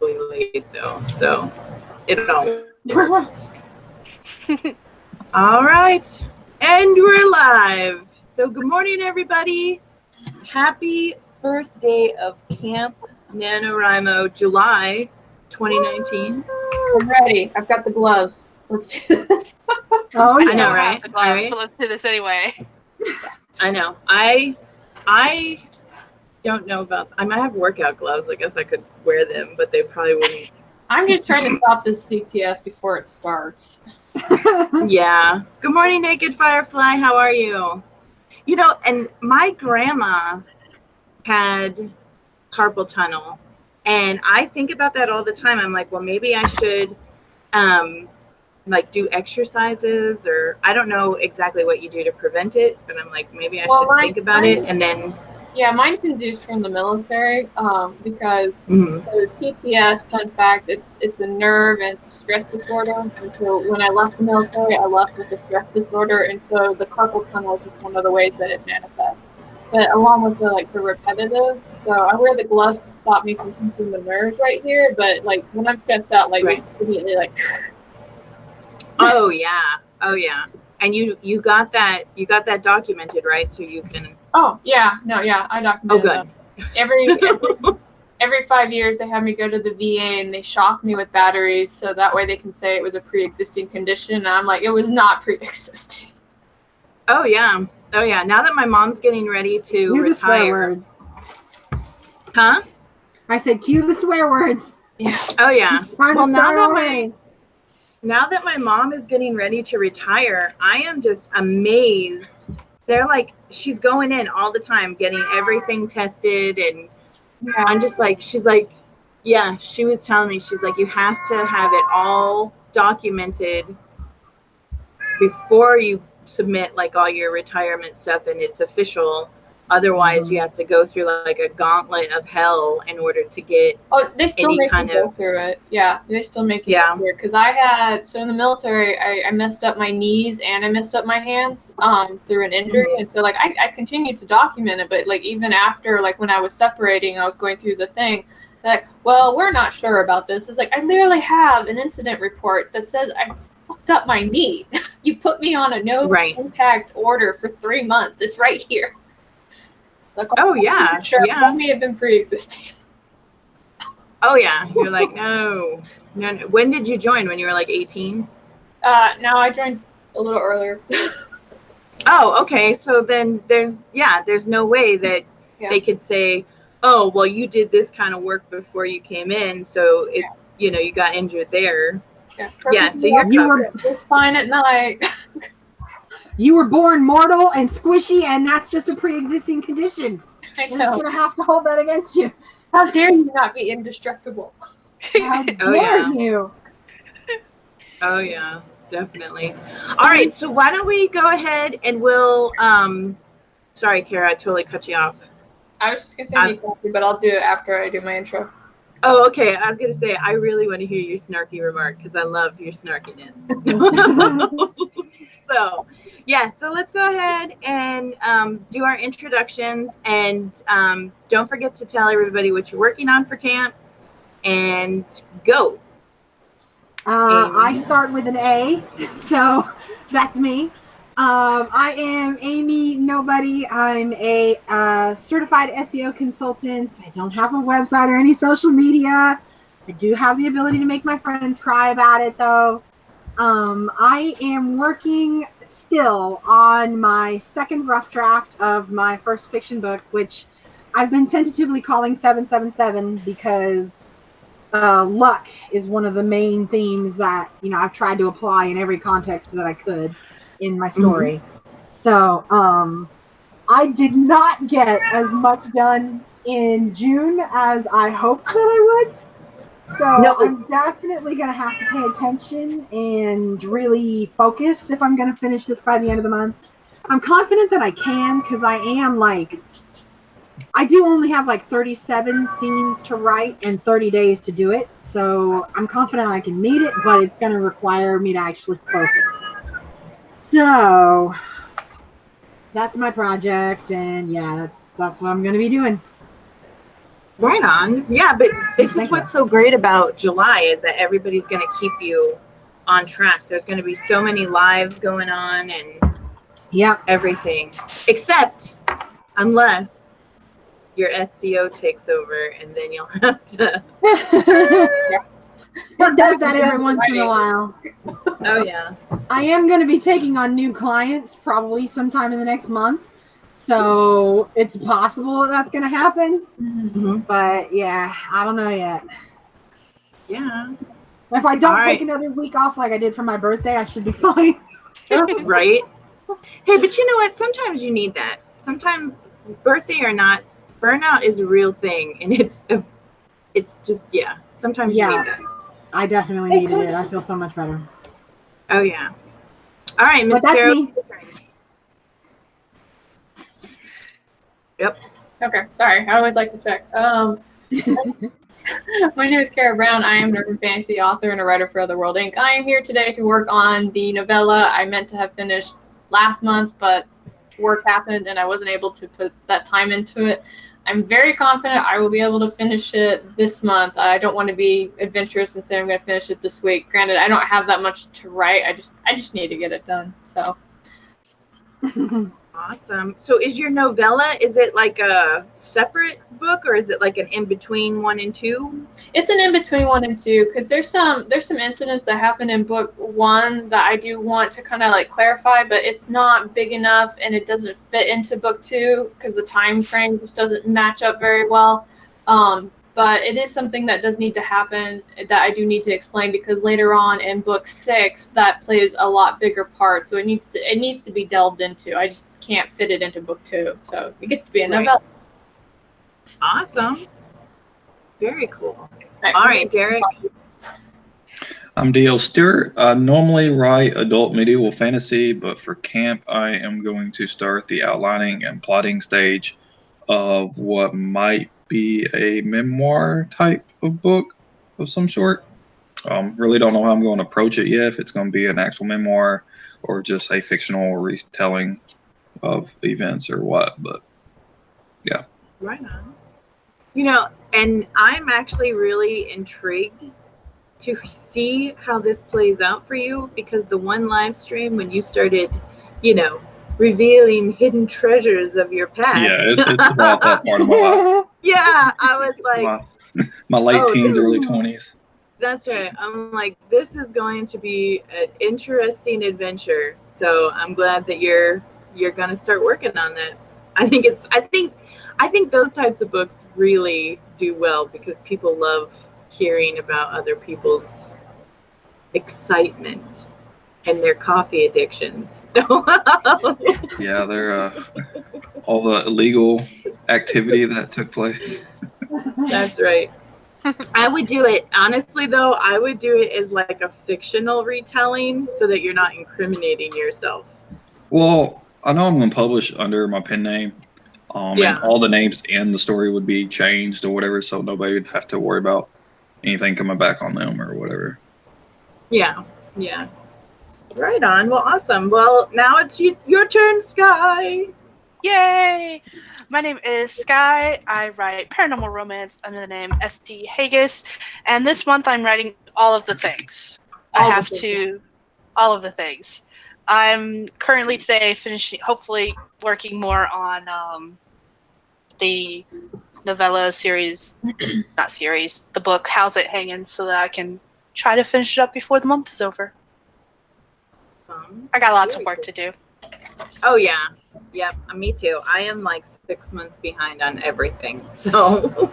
late though, so it all works. All right, and we're live. So good morning, everybody. Happy first day of Camp NaNoWriMo, July 2019. I'm ready. I've got the gloves. Let's do this. Oh, I I know, right? have the gloves, Right? but let's do this anyway. I know. I don't know about. I might have workout gloves. I guess I could wear them, but they probably wouldn't. I'm just trying to stop this CTS before it starts. Yeah. Good morning, Naked Firefly. How are you? You know, and my grandma had carpal tunnel, and I think about that all the time. I'm like, well, maybe I should like do exercises, or I don't know exactly what you do to prevent it, but I'm like, maybe I should think about it. And then mine's induced from the military because Mhm. the CTS, fun fact, it's a nerve and it's a stress disorder. And so when I left the military, I left with a stress disorder, and so the carpal tunnel is just one of the ways that it manifests. But along with the repetitive, so I wear the gloves to stop me from pinching the nerves right here. But like when I'm stressed out, like Right. it's immediately like. Oh yeah. And you got that documented, right? So you can. Oh yeah, no, yeah, I documented Oh, good. Every 5 years they have me go to the VA and they shock me with batteries, so that way they can say it was a pre-existing condition. And I'm like, it was not pre-existing. Oh yeah. Now that my mom's getting ready to retire. The swear word. Huh? I said, cue the swear words. Yeah. Oh yeah. Well, now that my mom is getting ready to retire, I am just amazed. They're like, she's going in all the time, getting everything tested, and Yeah. I'm just like, she's like, yeah, she was telling me, she's like, you have to have it all documented before you submit like all your retirement stuff and it's official. Otherwise, you have to go through like a gauntlet of hell in order to get. Oh, they still make you go through it. Yeah, they still make you go through it. Because so in the military, I messed up my knees and I messed up my hands through an injury. Mm-hmm. And so like I continued to document it, but like even after, like when I was separating, I was going through the thing. Like, well, we're not sure about this. It's like, I literally have an incident report that says I fucked up my knee. You put me on a no impact order for 3 months. It's right here. Like, oh yeah, sure, that may have been pre-existing. Oh yeah, you're like no. When did you join? When you were like 18? No, I joined a little earlier. Oh, okay. So then there's no way that they could say, oh, well, you did this kind of work before you came in, so it you got injured there. Yeah, so you were just fine at night. You were born mortal and squishy, and that's just a pre-existing condition. I know. We're just going to have to hold that against you. How dare you not be indestructible? How dare you? Oh, yeah, definitely. All right, so why don't we go ahead and we'll... sorry, Kara, I totally cut you off. I was just going to say Nichole, but I'll do it after I do my intro. Oh, okay. I was going to say, I really want to hear your snarky remark because I love your snarkiness. So, yeah, so let's go ahead and do our introductions. And don't forget to tell everybody what you're working on for camp. And go. I start with an A, so that's me. I am Amy Nobody. I'm a certified SEO consultant. I don't have a website or any social media. I do have the ability to make my friends cry about it, though. I am working still on my second rough draft of my first fiction book, which I've been tentatively calling 777 because luck is one of the main themes that I've tried to apply in every context that I could in my story. So I did not get as much done in June as I hoped that I would. So I'm definitely going to have to pay attention and really focus if I'm going to finish this by the end of the month. I'm confident that I can because I do only have like 37 scenes to write and 30 days to do it. So I'm confident I can meet it, but it's going to require me to actually focus. So that's my project, and yeah, that's what I'm going to be doing. Right on. Yeah, but this is what's so great about July is that everybody's going to keep you on track. There's going to be so many lives going on and everything, except unless your SEO takes over, and then you'll have to. It does that every once in a while. Oh yeah. I am going to be taking on new clients probably sometime in the next month, so it's possible that's going to happen. Mm-hmm. But yeah, I don't know yet. Yeah. If I don't take another week off like I did for my birthday, I should be fine. Right. Hey, but you know what? Sometimes you need that. Sometimes, birthday or not, burnout is a real thing, and it's just sometimes you need that. I definitely needed it. I feel so much better. Oh yeah. All right, Miss That's Carol. me. Yep. Okay. Sorry. I always like to check. My name is Kara Brown. I am an urban fantasy author and a writer for Other World Inc. I am here today to work on the novella I meant to have finished last month, but work happened and I wasn't able to put that time into it. I'm very confident I will be able to finish it this month. I don't want to be adventurous and say I'm going to finish it this week. Granted, I don't have that much to write. I just need to get it done. So. Awesome. So is your novella, is it like a separate book or is it like an in-between 1 and 2? It's an in-between 1 and 2 because there's some incidents that happen in book 1 that I do want to kind of like clarify, but it's not big enough and it doesn't fit into book 2 because the time frame just doesn't match up very well. But it is something that does need to happen that I do need to explain because later on in book 6 that plays a lot bigger part. So it needs to be delved into. I just can't fit it into book 2. So it gets to be a novella. Awesome. Very cool. All right, Derek. I'm D.L. Stewart. I normally write adult medieval fantasy, but for camp I am going to start the outlining and plotting stage of what might be a memoir type of book of some sort. Really don't know how I'm going to approach it yet, if it's going to be an actual memoir or just a fictional retelling of events or what, but yeah. Right on. You know, and I'm actually really intrigued to see how this plays out for you because the one live stream when you started, revealing hidden treasures of your past. Yeah, it's about that part of my life. Yeah, I was like... My late teens, early 20s. That's right. I'm like, this is going to be an interesting adventure. So I'm glad that you're going to start working on that. I think those types of books really do well because people love hearing about other people's excitement and their coffee addictions. Yeah, they're all the illegal activity that took place. That's right. I would do it, honestly though, I would do it as like a fictional retelling so that you're not incriminating yourself. Well, I know I'm going to publish under my pen name. And all the names in the story would be changed or whatever, so nobody would have to worry about anything coming back on them or whatever. Yeah. Right on. Well, awesome. Well, now it's your turn, Skye. Yay! My name is Skye. I write paranormal romance under the name SD Haggis, and this month I'm writing all of the things. All of the things. I'm currently today hopefully working more on the novella series, the book, How's It Hanging, so that I can try to finish it up before the month is over. I got lots of work to do. Oh, yeah. Yep, me too. I am like 6 months behind on everything. So,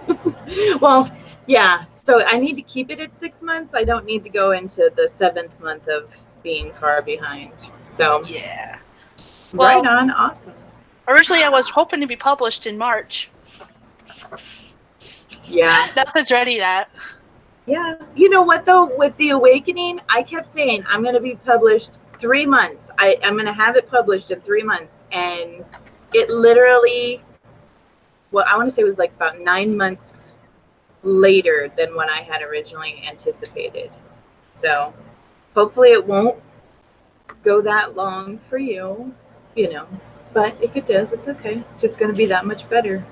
well, yeah. So I need to keep it at 6 months. I don't need to go into the 7th month of being far behind. So, yeah. Right on. Awesome. Originally, I was hoping to be published in March. Yeah. Nothing's ready yet. Yeah. You know what, though? With The Awakening, I kept saying I'm going to be published 3 months. I'm going to have it published in 3 months. And it literally, I want to say it was like about 9 months later than what I had originally anticipated. So hopefully it won't go that long for you, But if it does, it's okay. It's just going to be that much better.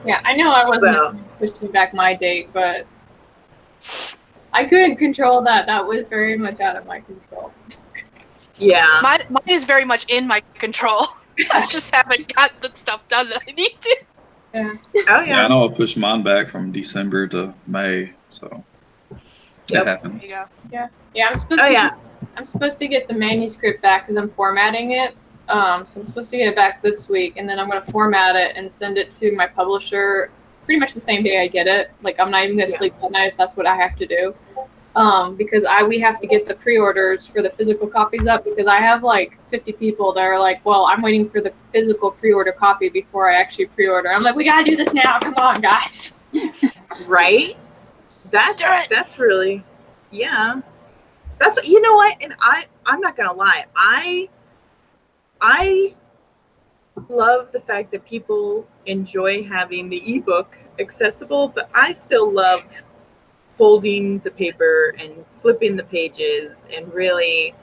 Yeah, I know I wasn't pushing back my date, but I couldn't control that. That was very much out of my control. Yeah. Mine is very much in my control. I just haven't got the stuff done that I need to. Yeah. Oh, yeah. Yeah, I know I pushed mine back from December to May, so it happens. Yeah. Yeah, I'm supposed to get the manuscript back because I'm formatting it. So I'm supposed to get it back this week, and then I'm going to format it and send it to my publisher pretty much the same day I get it. Like, I'm not even going to sleep that night if that's what I have to do. Because we have to get the pre-orders for the physical copies up, because I have like 50 people that are like, well, I'm waiting for the physical pre-order copy before I actually pre-order. I'm like, we got to do this now. Come on, guys. Right? That's really, yeah. That's, you know what? And I'm not going to lie. I love the fact that people enjoy having the ebook accessible, but I still love holding the paper and flipping the pages and really,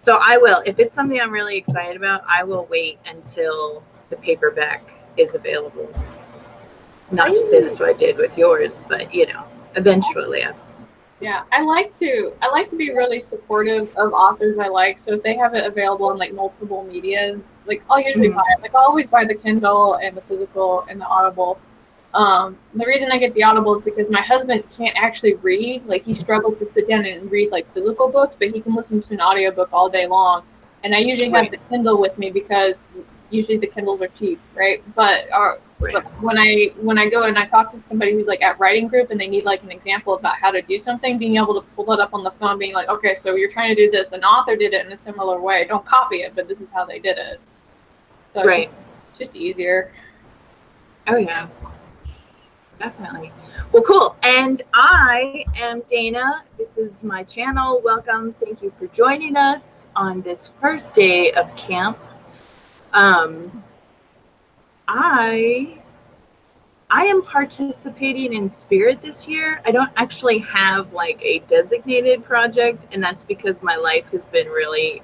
so I will, if it's something I'm really excited about, I will wait until the paperback is available. Not to say that's what I did with yours, but you know, eventually. Yeah, I like to be really supportive of authors I like. So if they have it available in like multiple media, like I'll usually buy it. Like I'll always buy the Kindle and the physical and the Audible. The reason I get the Audible is because my husband can't actually read. Like, he struggles to sit down and read like physical books, but he can listen to an audiobook all day long. And I usually have the Kindle with me because usually the Kindles are cheap, right? But when I go and I talk to somebody who's like at writing group and they need like an example about how to do something, being able to pull it up on the phone, being like, okay, so you're trying to do this, an author did it in a similar way. Don't copy it, but this is how they did it. So it's just easier. Oh yeah. Definitely. Well, cool. And I am Dana. This is my channel. Welcome. Thank you for joining us on this first day of camp. I am participating in Spirit this year. I don't actually have like a designated project, and that's because my life has been really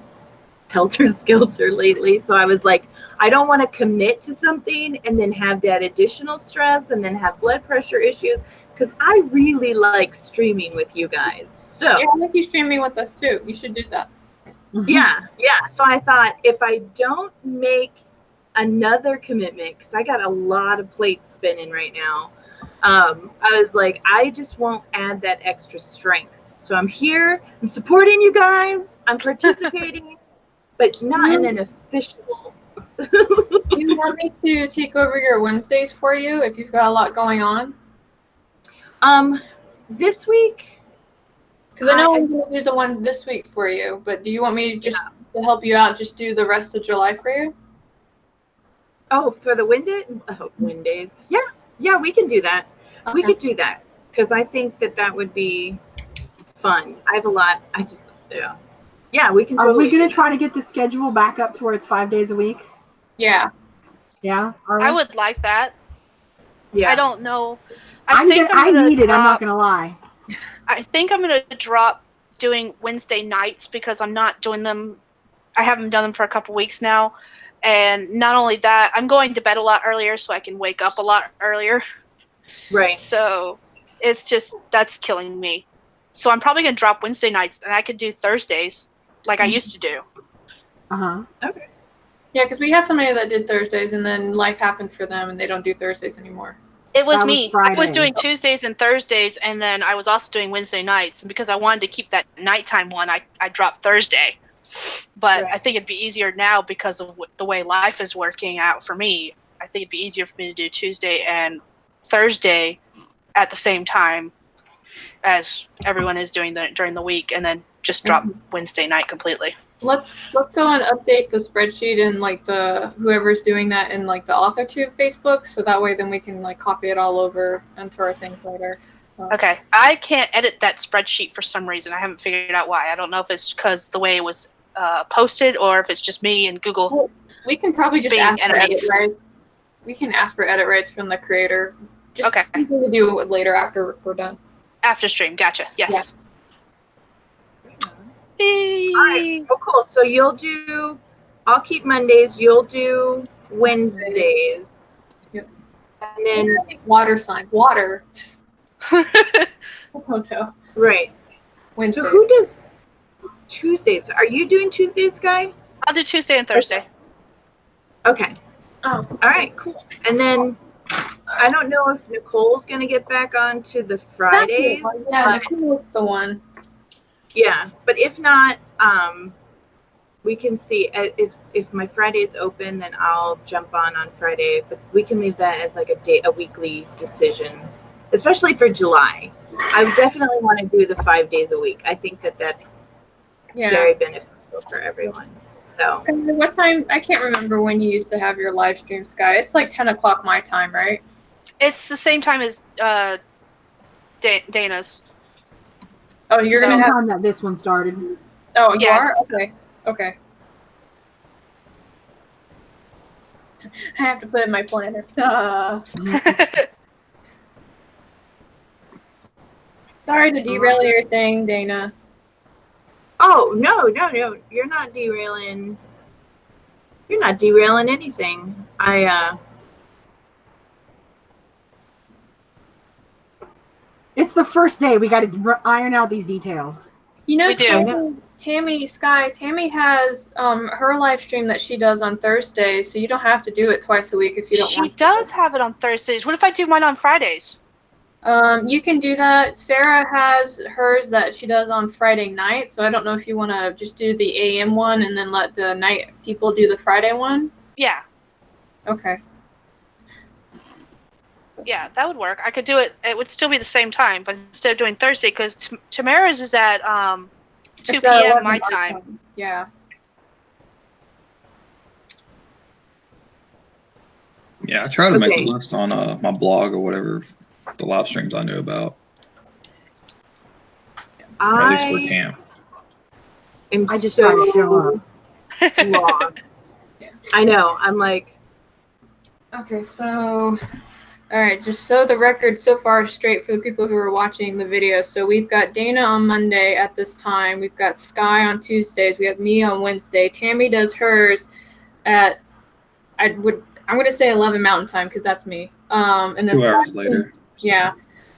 helter-skelter lately. So I was like, I don't want to commit to something and then have that additional stress and then have blood pressure issues, because I really like streaming with you guys. So yeah, I like you streaming with us too. You should do that. Yeah. So I thought, if I don't make another commitment, because I got a lot of plates spinning right now, I was like, I just won't add that extra strength. So I'm here, I'm supporting you guys, I'm participating, but not in an official. You want me to take over your Wednesdays for you if you've got a lot going on? This week? Because I know I'm going to do the one this week for you, but do you want me just to help you out, just do the rest of July for you? Oh, for the Wednesdays? Yeah, we can do that. Okay. We could do that, because I think that would be fun. I have a lot. Yeah, we can. Are we going to try to get the schedule back up to where it's 5 days a week? Yeah. Yeah. I would like that. Yeah. I don't know. I need it. I'm not going to lie. I think I'm going to drop doing Wednesday nights, because I'm not doing them. I haven't done them for a couple weeks now. And not only that, I'm going to bed a lot earlier so I can wake up a lot earlier. Right. So it's just, that's killing me. So I'm probably going to drop Wednesday nights, and I could do Thursdays like I used to do. Okay. Yeah, because we had somebody that did Thursdays, and then life happened for them, and they don't do Thursdays anymore. It was me. I was doing Tuesdays and Thursdays, and then I was also doing Wednesday nights. And because I wanted to keep that nighttime one, I dropped Thursday. But I think it'd be easier now because of the way life is working out for me. I think it'd be easier for me to do Tuesday and Thursday at the same time as everyone is doing during the week, and then just drop Wednesday night completely. Let's go and update the spreadsheet and like whoever's doing that in like the AuthorTube Facebook, so that way then we can like copy it all over into our things later. Okay, I can't edit that spreadsheet for some reason. I haven't figured out why. I don't know if it's because the way it was posted, or if it's just me and Google. Well, we can probably just ask for edit rights. We can ask for edit rights from the creator. Just we can do it later after we're done. After stream, gotcha. Yes. Yeah. All right. Oh, cool. So I'll keep Mondays. You'll do Wednesdays. Yep. And then water sign. Water. Oh no. Right. Wednesday. So who does Tuesdays? Are you doing Tuesdays, Skye? I'll do Tuesday and Thursday. Okay. Oh. All right, cool. And then I don't know if Nichole's going to get back onto the Fridays. Yeah, Nichole's the one. Yeah, but if not, we can see if my Friday is open, then I'll jump on Friday. But we can leave that as like a weekly decision, especially for July. I definitely want to do the 5 days a week. I think that's very beneficial for everyone. So what time? I can't remember when you used to have your live stream, Skye. It's like 10 o'clock my time, right? It's the same time as Dana's. Oh, you're gonna have time that this one started. Oh, you are? Okay. Okay. I have to put in my planner. Sorry to derail your thing, Dana. Oh, no. You're not derailing. You're not derailing anything. It's the first day. We got to iron out these details. You know, Tammy, Skye, Tammy has her live stream that she does on Thursdays, so you don't have to do it twice a week if you don't want to. She does have it on Thursdays. What if I do mine on Fridays? You can do that. Sarah has hers that she does on Friday night, so I don't know if you want to just do the AM one and then let the night people do the Friday one. Yeah. Okay. Yeah, that would work. I could do it. It would still be the same time, but instead of doing Thursday, because Tamara's is at 2 p.m. my time. Yeah. Yeah, I try to make a list on my blog or whatever the live streams I knew about. At least for camp. I just try to show up. Lost. I know. I'm like. Okay, so. All right, just so the record so far is straight for the people who are watching the video. So we've got Dana on Monday at this time. We've got Skye on Tuesdays. We have me on Wednesday. Tammy does hers at I'm going to say 11 Mountain Time because that's me. And then 2 hours later. Yeah.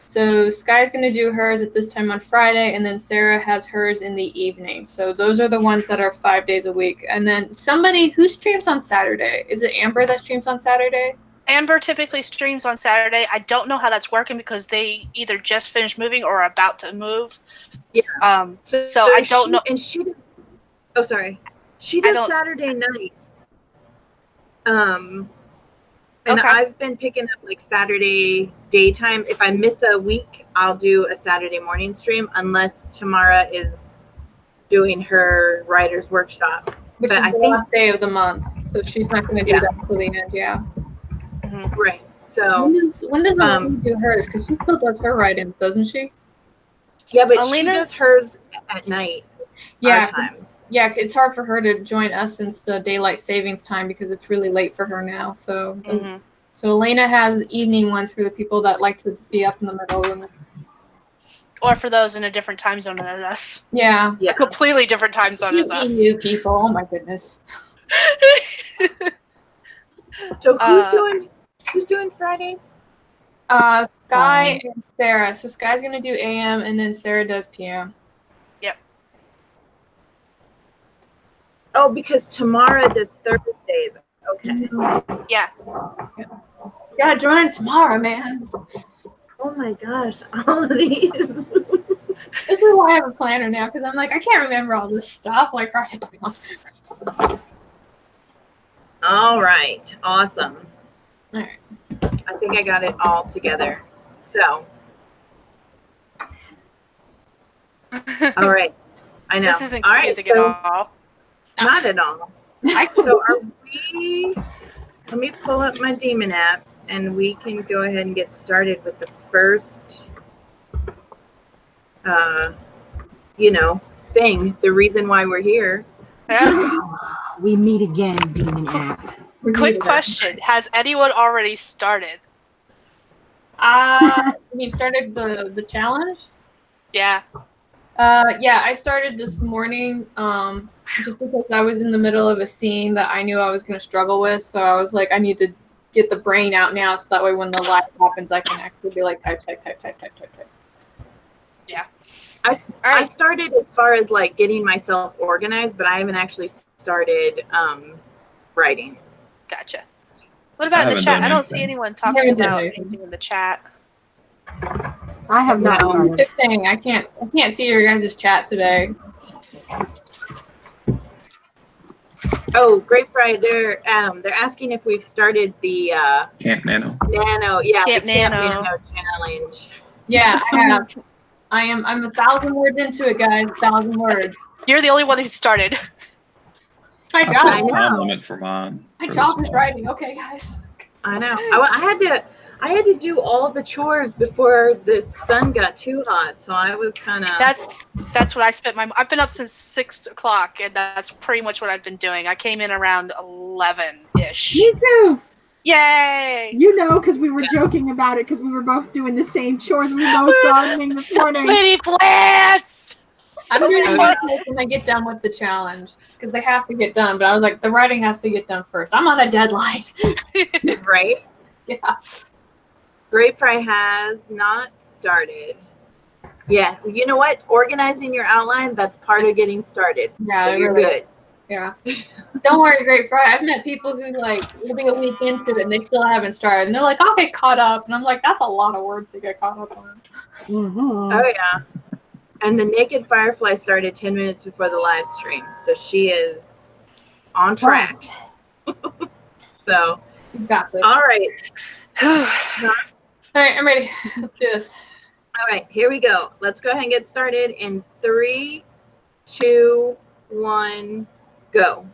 So Skye's going to do hers at this time on Friday, and then Sarah has hers in the evening. So those are the ones that are 5 days a week. And then somebody who streams on Saturday. Is it Amber that streams on Saturday? Amber typically streams on Saturday. I don't know how that's working because they either just finished moving or are about to move. Yeah. So I don't know. And she does, oh, sorry. She does Saturday nights. And I've been picking up like Saturday daytime. If I miss a week, I'll do a Saturday morning stream unless Tamara is doing her writer's workshop. Which is the last day of the month. So she's not going to do that until the end, Mm-hmm. Right. So when does Alina do hers? Because she still does her write-ins, doesn't she? Yeah, but she does hers at night. Yeah. Yeah, it's hard for her to join us since the daylight savings time because it's really late for her now. So, so Alina has evening ones for the people that like to be up in the middle of the night. Or for those in a different time zone than us. Yeah. A completely different time zone as us. New people. Oh my goodness. So who's doing Friday? Skye and Sarah. So Skye's gonna do AM and then Sarah does PM. Yep. Oh, because Tamara does Thursdays. Okay. Yeah. You gotta join tomorrow, man. Oh my gosh, all of these. This is why I have a planner now, because I'm like, I can't remember all this stuff. Like, right now. All right. Awesome. All right. I think I got it all together. So. All right. I know. This isn't confusing at all. Not at all. So are we, let me pull up my Demon app and we can go ahead and get started with the first, thing, the reason why we're here. Yeah. We meet again, Demon app. Quick question. Has anyone already started? You mean started the challenge? Yeah. Yeah, I started this morning just because I was in the middle of a scene that I knew I was going to struggle with. So I was like, I need to get the brain out now, so that way when the live happens, I can actually be like type. Yeah. I started as far as like getting myself organized, but I haven't actually started writing. Gotcha. What about in the chat? I don't see anyone talking about anything in the chat. I have not started. Good thing I can't see your guys' chat today. Oh, Great Fry, they're asking if we've started the Camp Nano. Nano, yeah, Camp the Camp Nano. Nano challenge. Yeah, I have. I'm 1,000 words into it, guys. 1,000 words. You're the only one who started. It's my I job. set a time limit for mine. My job is writing. Okay, guys. I know. I had to do all the chores before the sun got too hot, so I was kind of. That's what I spent I've been up since 6 o'clock, and that's pretty much what I've been doing. I came in around 11-ish. Me too. Yay! You know, because we were joking about it, because we were both doing the same chores. We were both gardening this morning. Many plants. I'm doing it when I get done with the challenge, because they have to get done. But I was like, the writing has to get done first. I'm on a deadline. Right? Yeah. Great Fry has not started. Yeah, you know what? Organizing your outline, that's part of getting started. Yeah, so you're really. good. Yeah. Don't worry, Great Fry. I've met people who like will be a week into it and they still haven't started. And they're like, I'll get caught up. And I'm like, that's a lot of words to get caught up on. Mm-hmm. Oh, yeah. And the Naked Firefly started 10 minutes before the live stream. So she is on track. So, You got this. all right. All right, I'm ready. Let's do this. All right, here we go. Let's go ahead and get started in 3, 2, 1, go.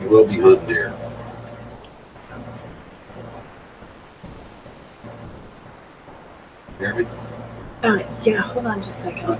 You will be hunting deer. Hear me? Yeah, hold on just a second.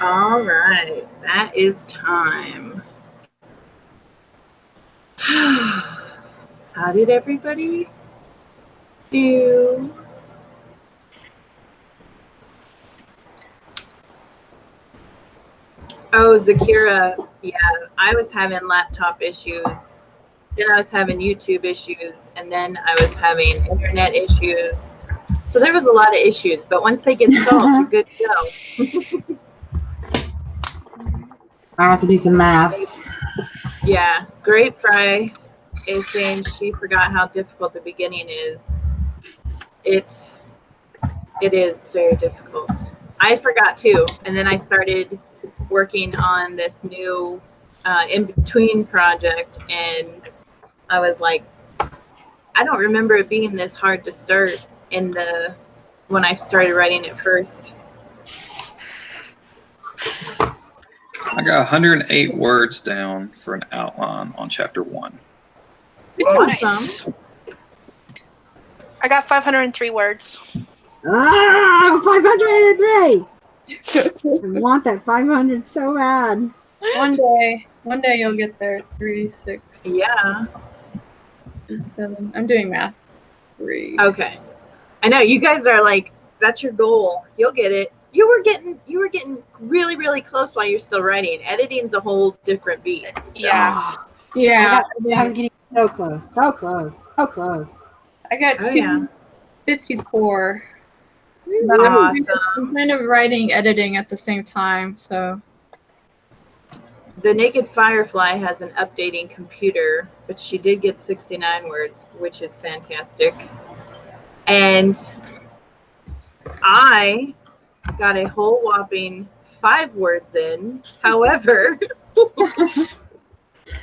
All right, that is time. How did everybody do? Oh, Zakira, yeah, I was having laptop issues. Then I was having YouTube issues, and then I was having internet issues. So there was a lot of issues, but once they get solved, you're good to go. I have to do some maths. Yeah, Great Fry is saying she forgot how difficult the beginning is. It is very difficult. I forgot too, and then I started working on this new in-between project, and I was like, I don't remember it being this hard to start when I started writing it first. I got 108 words down for an outline on chapter 1. Awesome. Nice. I got 503 words. 503! I want that 500 so bad. One day you'll get there. 3, 6, Yeah. 7. I'm doing math. 3. Okay. I know you guys are like, that's your goal. You'll get it. You were getting really, really close while you're still writing. Editing's a whole different beast. So. Yeah. Yeah. I was getting so close. So close. So close. I got 254. But Awesome. I'm kind of writing, editing at the same time, so. The Naked Firefly has an updating computer, but she did get 69 words, which is fantastic. And I got a whole whopping 5 words in. However,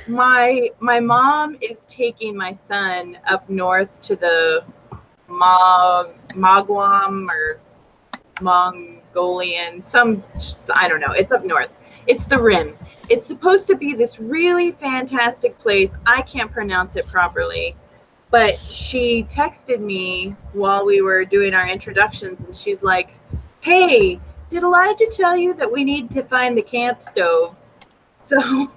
my mom is taking my son up north to the Magwam or Mongolian, I don't know. It's up north. It's the Rim. It's supposed to be this really fantastic place. I can't pronounce it properly, but she texted me while we were doing our introductions, and she's like, hey, did Elijah tell you that we need to find the camp stove? So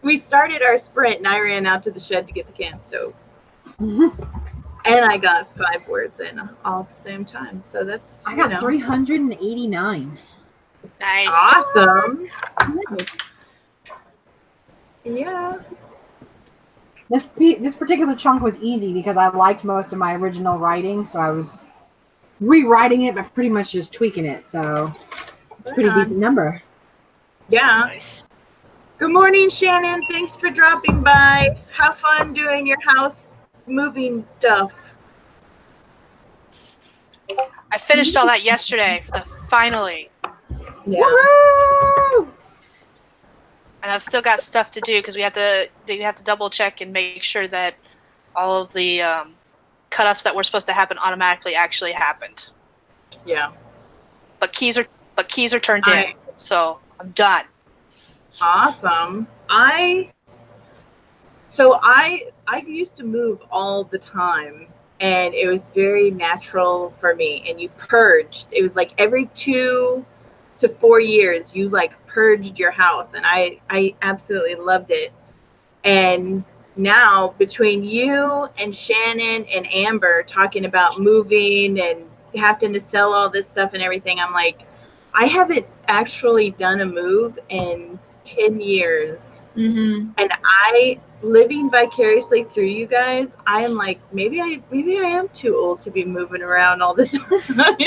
we started our sprint, and I ran out to the shed to get the camp stove. And I got 5 words in all at the same time. So that's, I got 389. Nice. Awesome. Yeah. This particular chunk was easy because I liked most of my original writing, so I was rewriting it, but pretty much just tweaking it. So it's a pretty decent number. Yeah. Nice. Good morning, Shannon. Thanks for dropping by. Have fun doing your house moving stuff. I finished all that yesterday, finally. Yeah. Woo! And I've still got stuff to do because you have to double check and make sure that all of the cutoffs that were supposed to happen automatically actually happened. Yeah. But keys are turned in, so I'm done. Awesome. I used to move all the time, and it was very natural for me. And you purged. It was like every 2 to 4 years, you like purged your house, and I absolutely loved it. And now between you and Shannon and Amber talking about moving and having to sell all this stuff and everything, I'm like, I haven't actually done a move in 10 years. Mm-hmm. And I, living vicariously through you guys, I am like, maybe I am too old to be moving around all the time.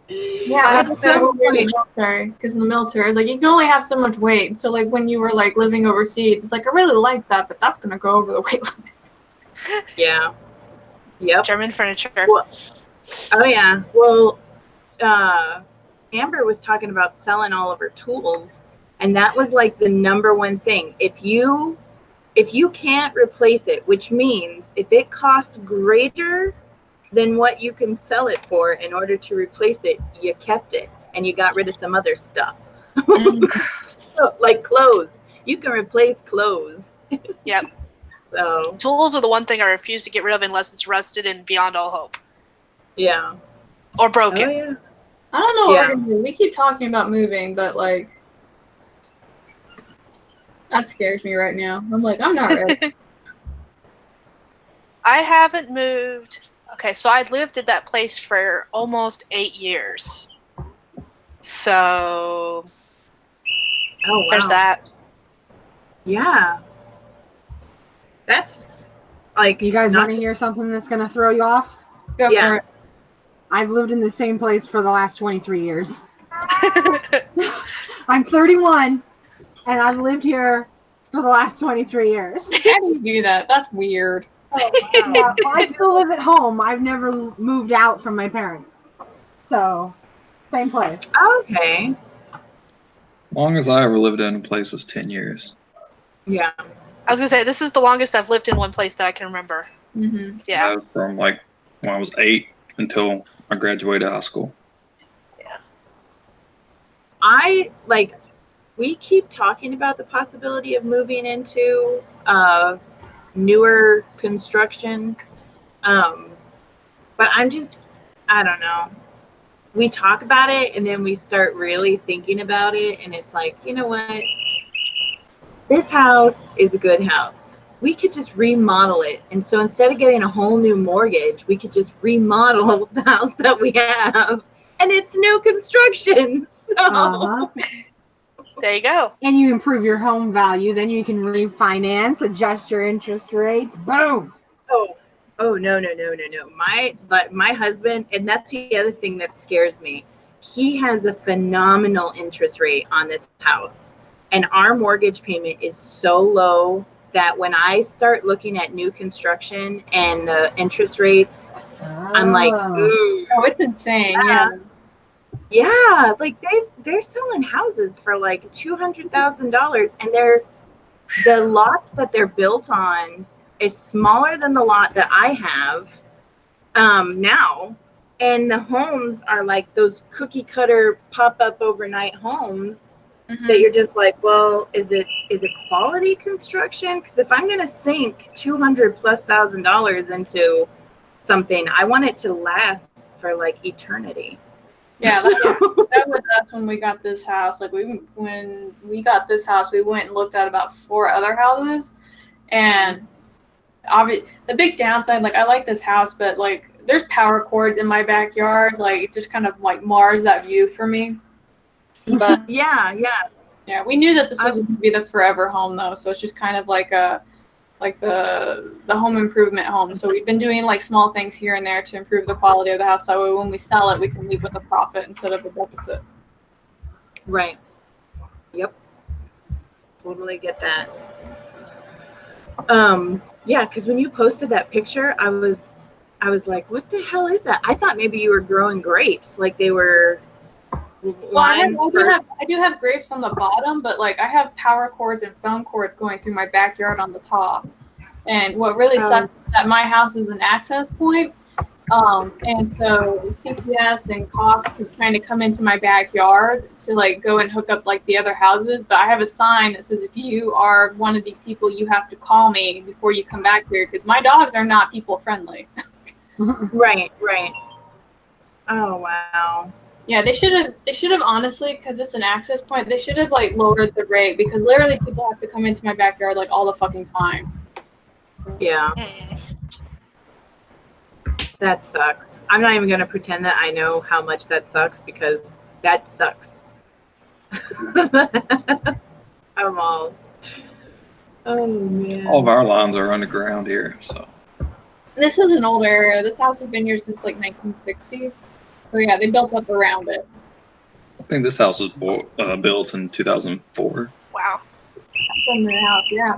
Yeah, I had to say military, because in the military, it's like you can only have so much weight. So like when you were like living overseas, it's like I really like that, but that's gonna go over the weight limit. Yeah. Yep. German furniture. Well, oh yeah. Well, Amber was talking about selling all of her tools, and that was like the #1 thing. If you can't replace it, which means if it costs greater than what you can sell it for in order to replace it, you kept it and you got rid of some other stuff. So, like clothes, you can replace clothes. Yep. So tools are the one thing I refuse to get rid of unless it's rusted and beyond all hope. Yeah. Or broken. Oh, yeah. I don't know what we're gonna do. We keep talking about moving, but like that scares me right now. I'm like, I'm not ready. I haven't moved. Okay, so I lived at that place for almost 8 years. So there's that. Yeah. That's like, You guys want to hear something that's going to throw you off? Go for it. I've lived in the same place for the last 23 years. I'm 31, and I've lived here for the last 23 years. How do you do that? That's weird. Oh, wow. Well, I still live at home. I've never moved out from my parents. So, same place. Okay. Longest I ever lived in a place was 10 years. Yeah. I was gonna say this is the longest I've lived in one place that I can remember. Mm-hmm. Yeah. From like when I was 8 until I graduated high school. Yeah. We keep talking about the possibility of moving into newer construction. But I don't know. We talk about it and then we start really thinking about it, and it's like, you know what? This house is a good house. We could just remodel it. And so instead of getting a whole new mortgage, we could just remodel the house that we have. And it's new construction. So there you go. And you improve your home value. Then you can refinance, adjust your interest rates. Boom. Oh, no. My husband, and that's the other thing that scares me. He has a phenomenal interest rate on this house. And our mortgage payment is so low that when I start looking at new construction and the interest rates, I'm like, ooh. Oh, it's insane. Yeah. Yeah, like they're selling houses for like $200,000, and the lot that they're built on is smaller than the lot that I have now, and the homes are like those cookie cutter pop up overnight homes that you're just like, well, is it quality construction? Because if I'm gonna sink $200,000+ into something, I want it to last for like eternity. Yeah, that was us when we got this house. Like when we got this house, we went and looked at about 4 other houses, and the big downside, like I like this house, but like there's power cords in my backyard, like it just kind of like mars that view for me. But yeah, we knew that this was going to be the forever home though, so it's just kind of like the home improvement home. So we've been doing like small things here and there to improve the quality of the house, so when we sell it, we can leave with a profit instead of a deficit. Right. Yep. Totally get that. Yeah, because when you posted that picture, I was like, what the hell is that? I thought maybe you were growing grapes, like they were lines. Well, I do have grapes on the bottom, but like I have power cords and phone cords going through my backyard on the top. And what really sucks is that my house is an access point. And so CPS and cops are trying to come into my backyard to like go and hook up like the other houses. But I have a sign that says, if you are one of these people, you have to call me before you come back here, because my dogs are not people friendly. Right. Oh, wow. Yeah, they should have honestly, because it's an access point, they should have like lowered the rate, because literally people have to come into my backyard like all the fucking time. Yeah. That sucks. I'm not even going to pretend that I know how much that sucks, because that sucks. Oh, man. All of our lines are underground here, so. This is an old area. This house has been here since like 1960. So yeah, they built up around it. I think this house was built in 2004. Wow. From the house, yeah.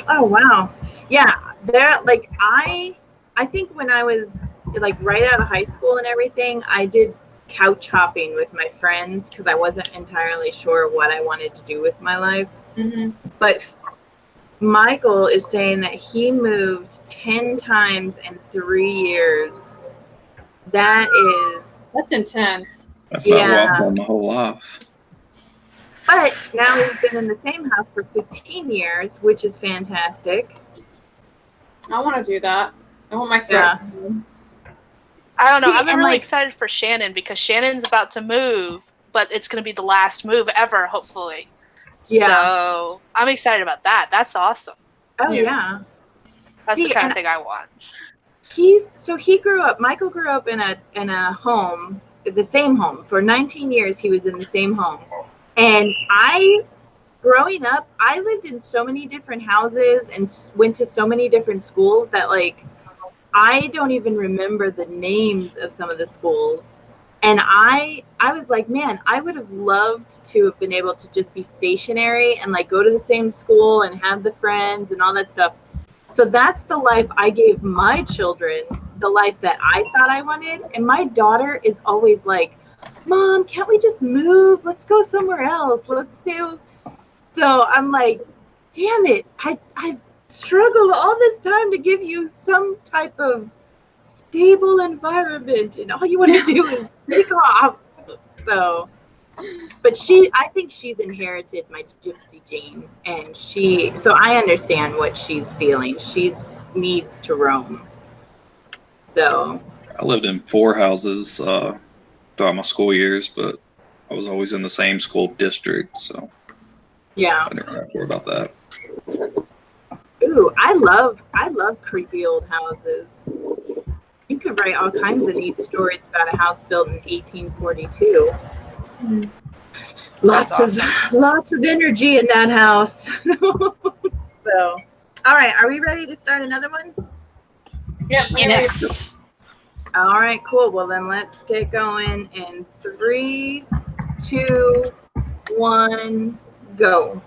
Oh, wow. Yeah, there. Like I think when I was like right out of high school and everything, I did couch hopping with my friends because I wasn't entirely sure what I wanted to do with my life. Mm-hmm. But Michael is saying that he moved 10 times in 3 years. That's intense. That's about what I've done my whole life. But now he's been in the same house for 15 years, which is fantastic. I want to do that. I want my friend. Yeah. I don't know. I've been really excited for Shannon, because Shannon's about to move, but it's going to be the last move ever, hopefully. Yeah. So I'm excited about that. That's awesome. Oh, yeah. That's the kind of thing I want. Michael grew up in a home, the same home. For 19 years, he was in the same home. And I growing up, I lived in so many different houses and went to so many different schools that like I don't even remember the names of some of the schools. And I was like, man, I would have loved to have been able to just be stationary and like go to the same school and have the friends and all that stuff. So that's the life I gave my children, the life that I thought I wanted. And my daughter is always like, Mom, can't we just move? Let's go somewhere else. Let's do. So I'm like, damn it. I struggled all this time to give you some type of stable environment, and all you want to do is take off. So, but I think she's inherited my gypsy gene, and so I understand what she's feeling. She needs to roam. So I lived in 4 houses throughout my school years, but I was always in the same school district, so yeah, I didn't have to worry about that. Ooh, I love creepy old houses. You could write all kinds of neat stories about a house built in 1842. Mm. Lots of energy in that house. So, all right, are we ready to start another one? Yep. Yes. All right, cool. Well, then let's get going in 3, 2, 1, go.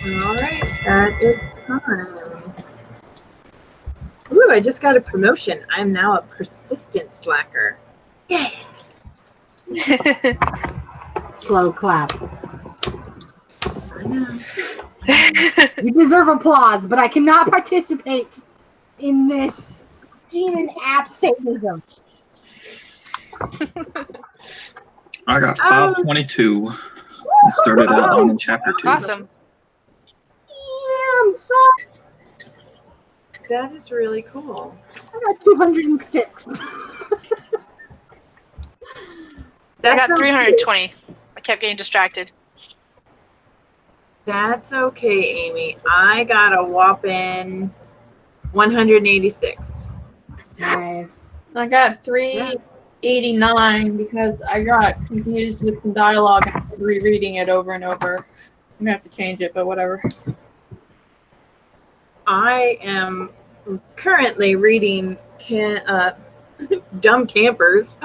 All right, that is time. Ooh, I just got a promotion. I'm now a persistent slacker. Yeah. Slow clap. I know. You deserve applause, but I cannot participate in this demon app sadism. I got 522. I started out on chapter 2. Awesome. Yeah, I'm sorry. That is really cool. I got 206. I got 320. I kept getting distracted. That's okay, Amy. I got a whopping 186. Nice. I got 389 because I got confused with some dialogue and rereading it over and over. I'm gonna have to change it, but whatever. I am currently reading Dumb Campers,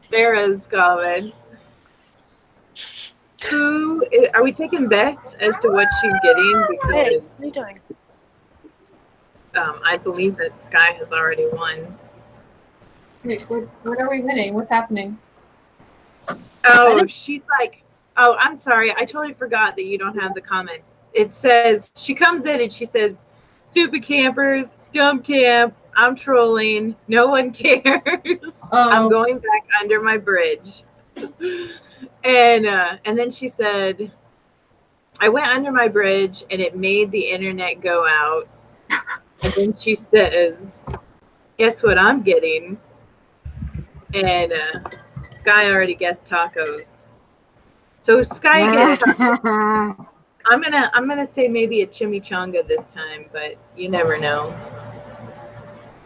Sarah's comments. Are we taking bets as to what she's getting? Because Hey, what are you doing? I believe that Skye has already won. Wait, what are we winning? What's happening? Oh, she's like, oh, I'm sorry. I totally forgot that you don't have the comments. It says, she comes in and she says, stupid campers, dumb camp, I'm trolling, no one cares. I'm going back under my bridge. And then she said, I went under my bridge and it made the internet go out. And then she says, guess what I'm getting? And Skye already guessed tacos. So Skye gets tacos. I'm gonna say maybe a chimichanga this time, but you never know.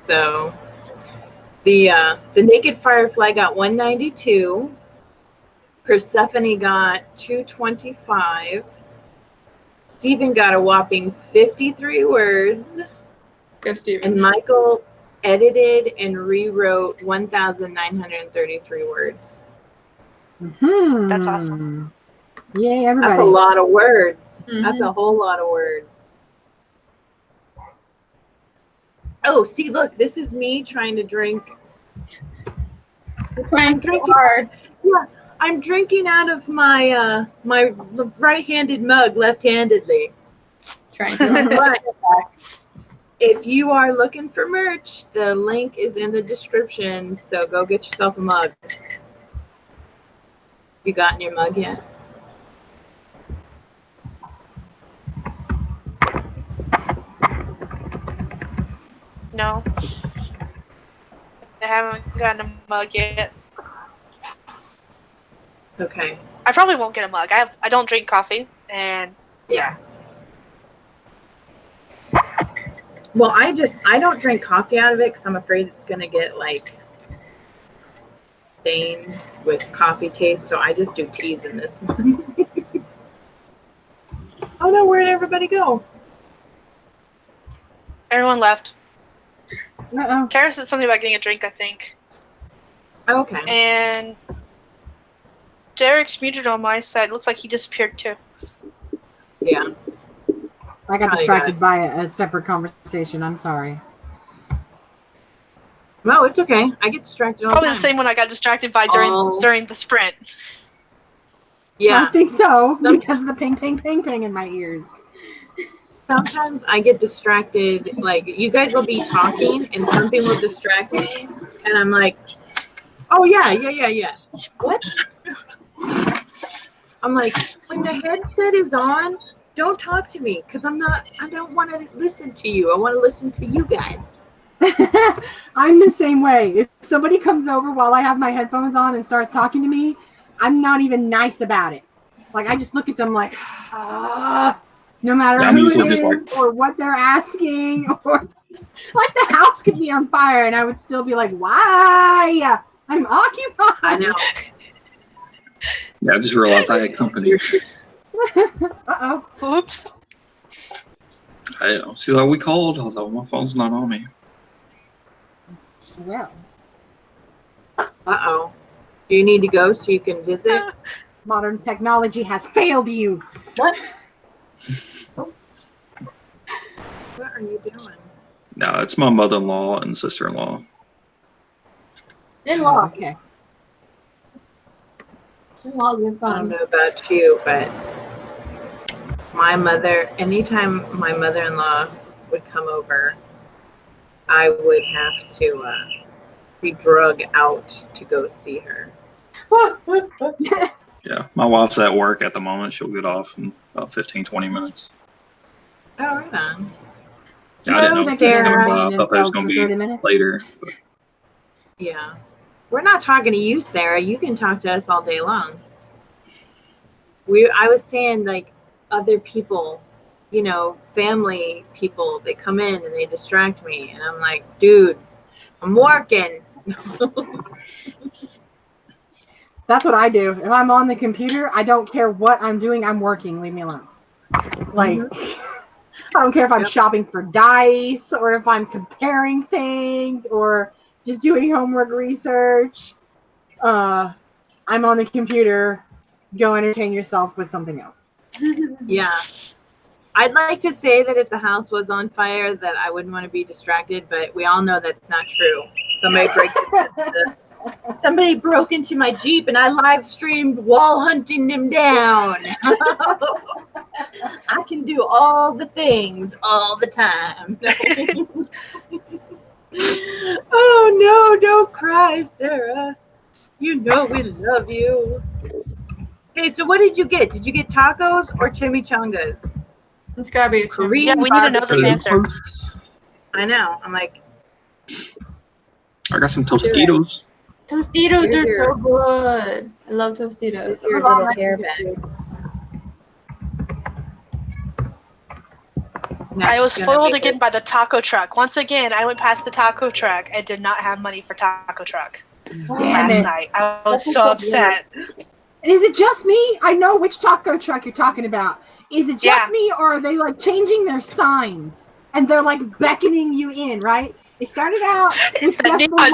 So the Naked Firefly got 192. Persephone got 225. Stephen got a whopping 53 words. Go, Stephen. And Michael edited and rewrote 1,933 words. Mm-hmm. That's awesome. Yay, everybody. That's a lot of words. Mm-hmm. That's a whole lot of words. Oh, see, look, this is me trying to drink. You're trying so hard. Yeah, I'm drinking out of my my right-handed mug left-handedly. Trying to. But if you are looking for merch, the link is in the description. So go get yourself a mug. You gotten your mug yet? No. I haven't gotten a mug yet. Okay. I probably won't get a mug. I don't drink coffee, and yeah. Well, I don't drink coffee out of it because I'm afraid it's gonna get like stained with coffee taste. So I just do teas in this one. Oh no, where'd everybody go? Everyone left. Uh-oh. Kara said something about getting a drink, I think. Okay. And Derek's muted on my side. Looks like he disappeared too. Yeah. I got distracted by a separate conversation. I'm sorry. No, it's okay. I get distracted all the Probably time. the same one I got distracted by during the sprint. Yeah. I think so, because of the ping, ping, ping, ping in my ears. Sometimes I get distracted. Like, you guys will be talking and something will distract me. And I'm like, oh, yeah. What? I'm like, when the headset is on, don't talk to me because I don't want to listen to you. I want to listen to you guys. I'm the same way. If somebody comes over while I have my headphones on and starts talking to me, I'm not even nice about it. Like, I just look at them like, No matter who it is or what they're asking, or like the house could be on fire and I would still be like, why? I'm occupied. I know. Yeah, I just realized I had company. Uh-oh. Oops. I don't know. She's like, we called. I was like, well, my phone's not on me. Well. Uh-oh. Do you need to go so you can visit? Modern technology has failed you. What? What are you doing? No, it's my mother-in-law and sister-in-law. In-law. Okay. In-laws are I don't fun. know about you, but my mother, anytime my mother-in-law would come over, I would have to be drug out to go see her. Yeah, my wife's at work at the moment. She'll get off in about 15, 20 minutes. Oh, right on. I didn't know if he was coming by. I thought that was going to be later. But. Yeah. We're not talking to you, Sarah. You can talk to us all day long. I was saying, like, other people, you know, family people, they come in and they distract me. And I'm like, dude, I'm working. That's what I do. If I'm on the computer, I don't care what I'm doing. I'm working. Leave me alone. Like, I don't care if I'm shopping for dice or if I'm comparing things or just doing homework research. I'm on the computer. Go entertain yourself with something else. Yeah. I'd like to say that if the house was on fire that I wouldn't want to be distracted, but we all know that's not true. Somebody broke into my Jeep and I live streamed wall hunting them down. I can do all the things all the time. Oh no, don't cry, Sarah. You know we love you. Okay, so what did you get? Did you get tacos or chimichangas? It's gotta be a Korean. Yeah, we need to know this answer. I know. I'm like, I got some Tostitos. Tostitos are so good. I love Tostitos. Your little hair bag. I was foiled again by the taco truck. Once again, I went past the taco truck and did not have money for taco truck last night. I was so upset. And is it just me? I know which taco truck you're talking about. Is it just me, or are they like changing their signs and they're like beckoning you in? Right? They started out with just the lights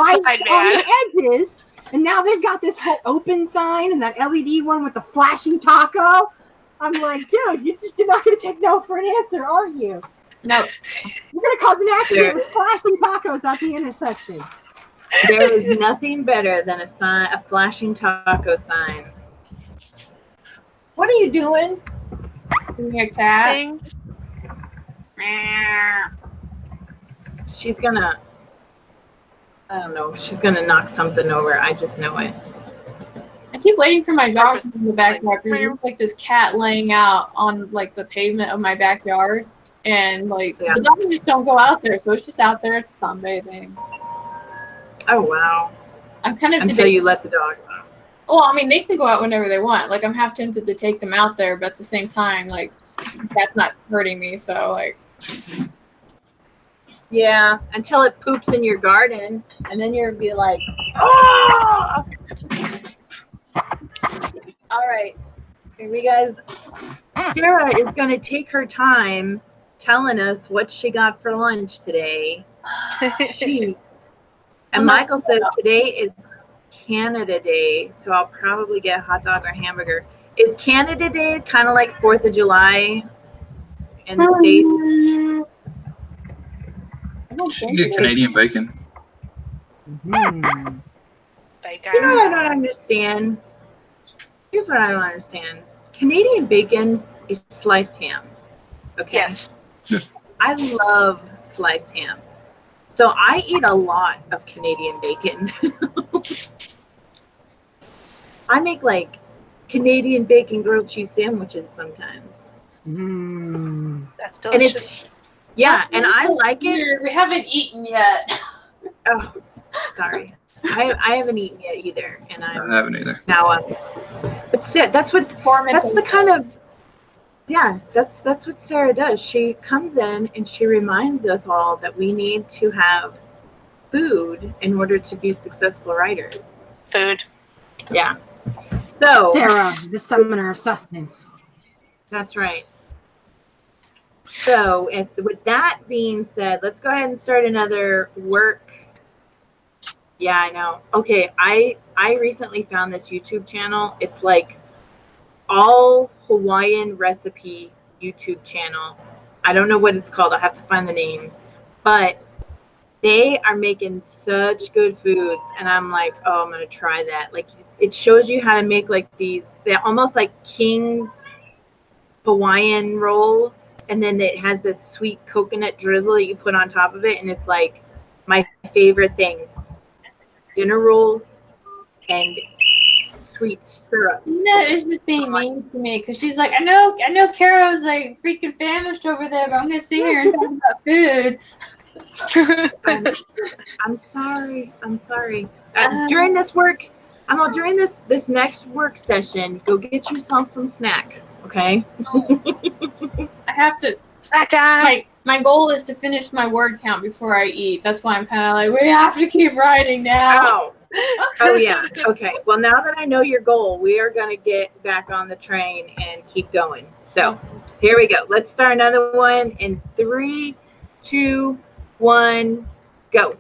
on the edges, and now they've got this whole open sign and that LED one with the flashing taco. I'm like, dude, you're not going to take no for an answer, are you? No. You're going to cause an accident with flashing tacos at the intersection. There is nothing better than a flashing taco sign. What are you doing? A cat. Things. She's gonna, I don't know, she's gonna knock something over. I just know it. I keep waiting for my dog to come in the backyard. There's like this cat laying out on like the pavement of my backyard, and like the dogs just don't go out there, so it's just out there. It's sunbathing. Oh wow! I'm kind of until you let the dog out. Well, I mean, they can go out whenever they want. Like, I'm half tempted to take them out there, but at the same time, like, that's not hurting me. So like. Yeah, until it poops in your garden, and then you'll be like, ah! All right, here we guys. Sarah is going to take her time telling us what she got for lunch today. And Michael says today is Canada Day, so I'll probably get a hot dog or hamburger. Is Canada Day kind of like 4th of July in the States? You get Canadian bacon. Bacon. You know what I don't understand? Here's what I don't understand. Canadian bacon is sliced ham. Okay. Yes. I love sliced ham. So I eat a lot of Canadian bacon. I make like Canadian bacon grilled cheese sandwiches sometimes. That's delicious. Yeah, and I like it. We haven't eaten yet. Oh, sorry. I haven't eaten yet either, and I haven't either. Now, but that's the Yeah, that's what Sarah does. She comes in and she reminds us all that we need to have food in order to be successful writers. Food. Yeah. So Sarah, the summoner of sustenance. That's right. So with that being said, let's go ahead and start another work. Yeah, I know. Okay, I recently found this YouTube channel. It's like all Hawaiian recipe YouTube channel. I don't know what it's called. I have to find the name. But they are making such good foods, and I'm like, oh, I'm gonna try that. Like, it shows you how to make like they're almost like King's Hawaiian rolls, and then it has this sweet coconut drizzle that you put on top of it, and it's like my favorite things: dinner rolls and sweet syrup. No, it's just being mean to me because she's like, I know Kara's like freaking famished over there, but I'm gonna sit here and talk about food. I'm sorry. During this work, during this next work session, go get yourself some snack, okay? I have to. Snack time. My goal is to finish my word count before I eat. That's why I'm kind of like, we have to keep writing now. Oh yeah. Okay. Well, now that I know your goal, we are going to get back on the train and keep going. So here we go. Let's start another one in 3, 2, 1, go.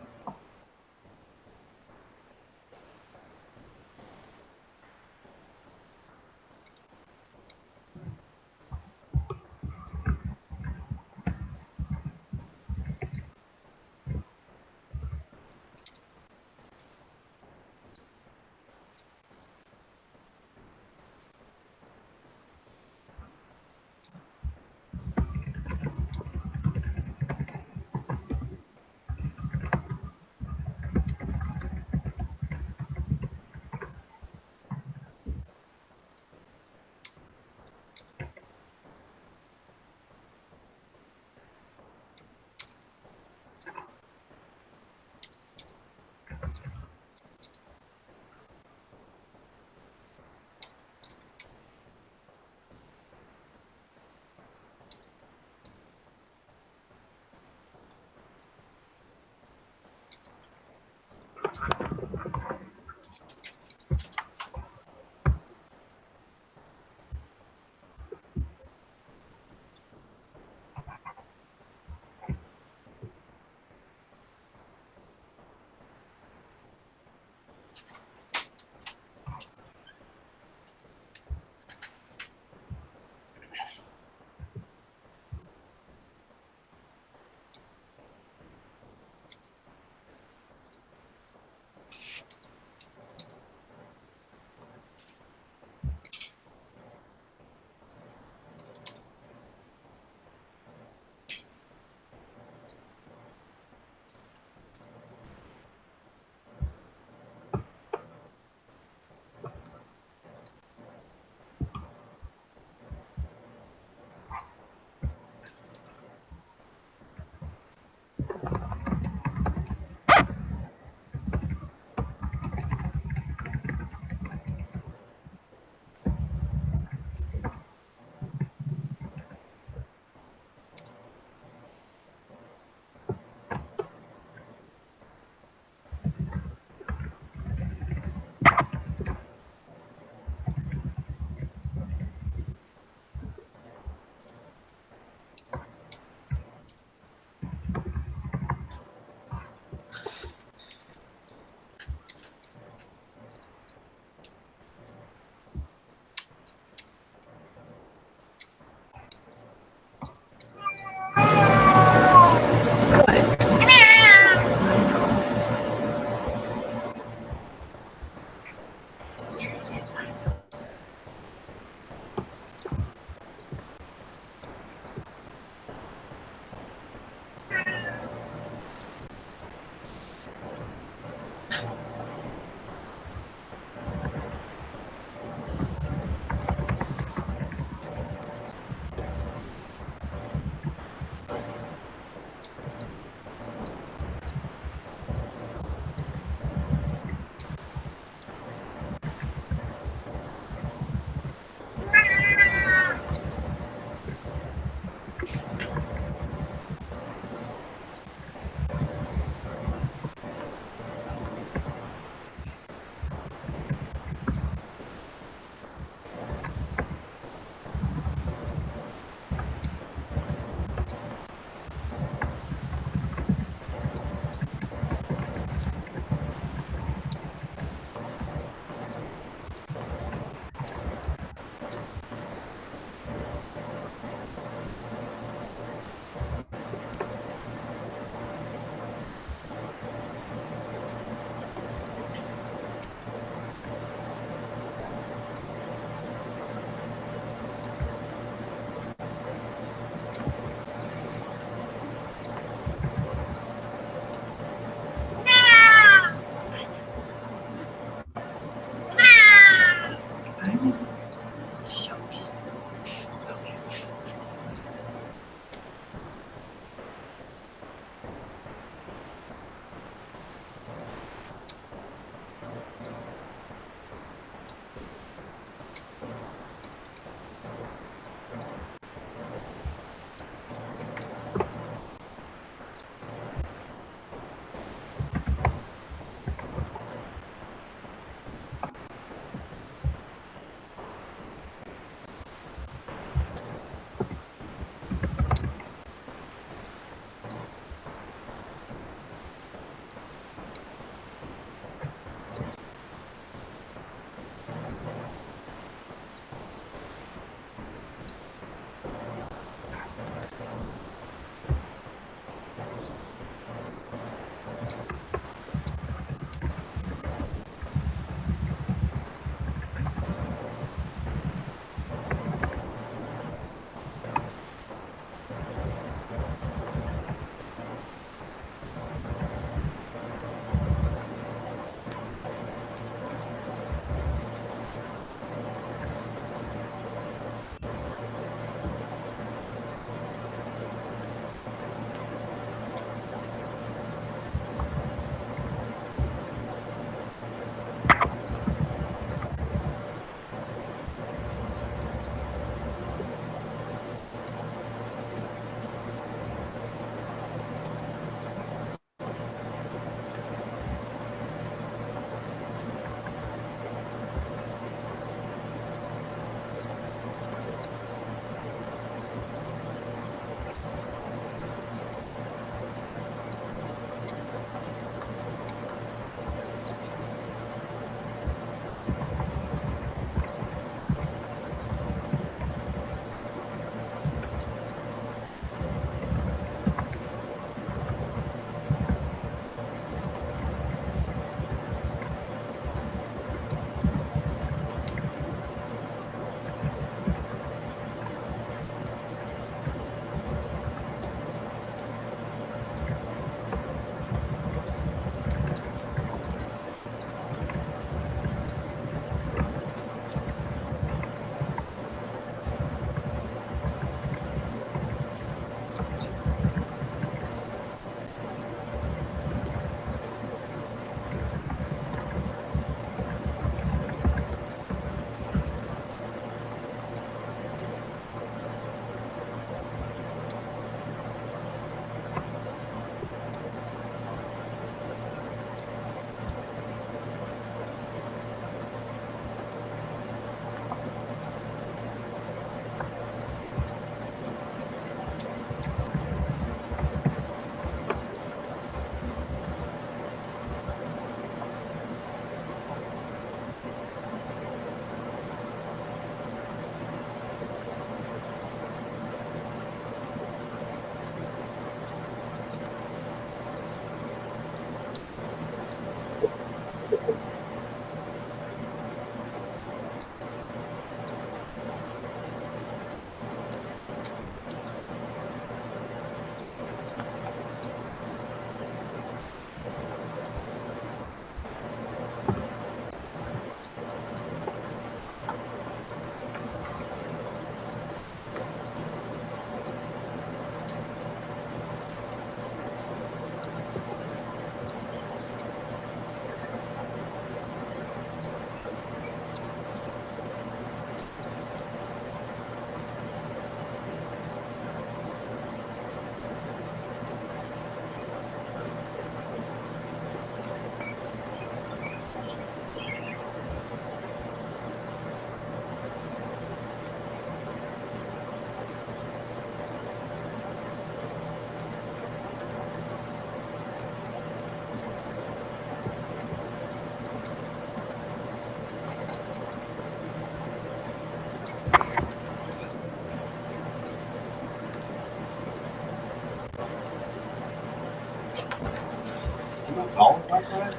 All outside?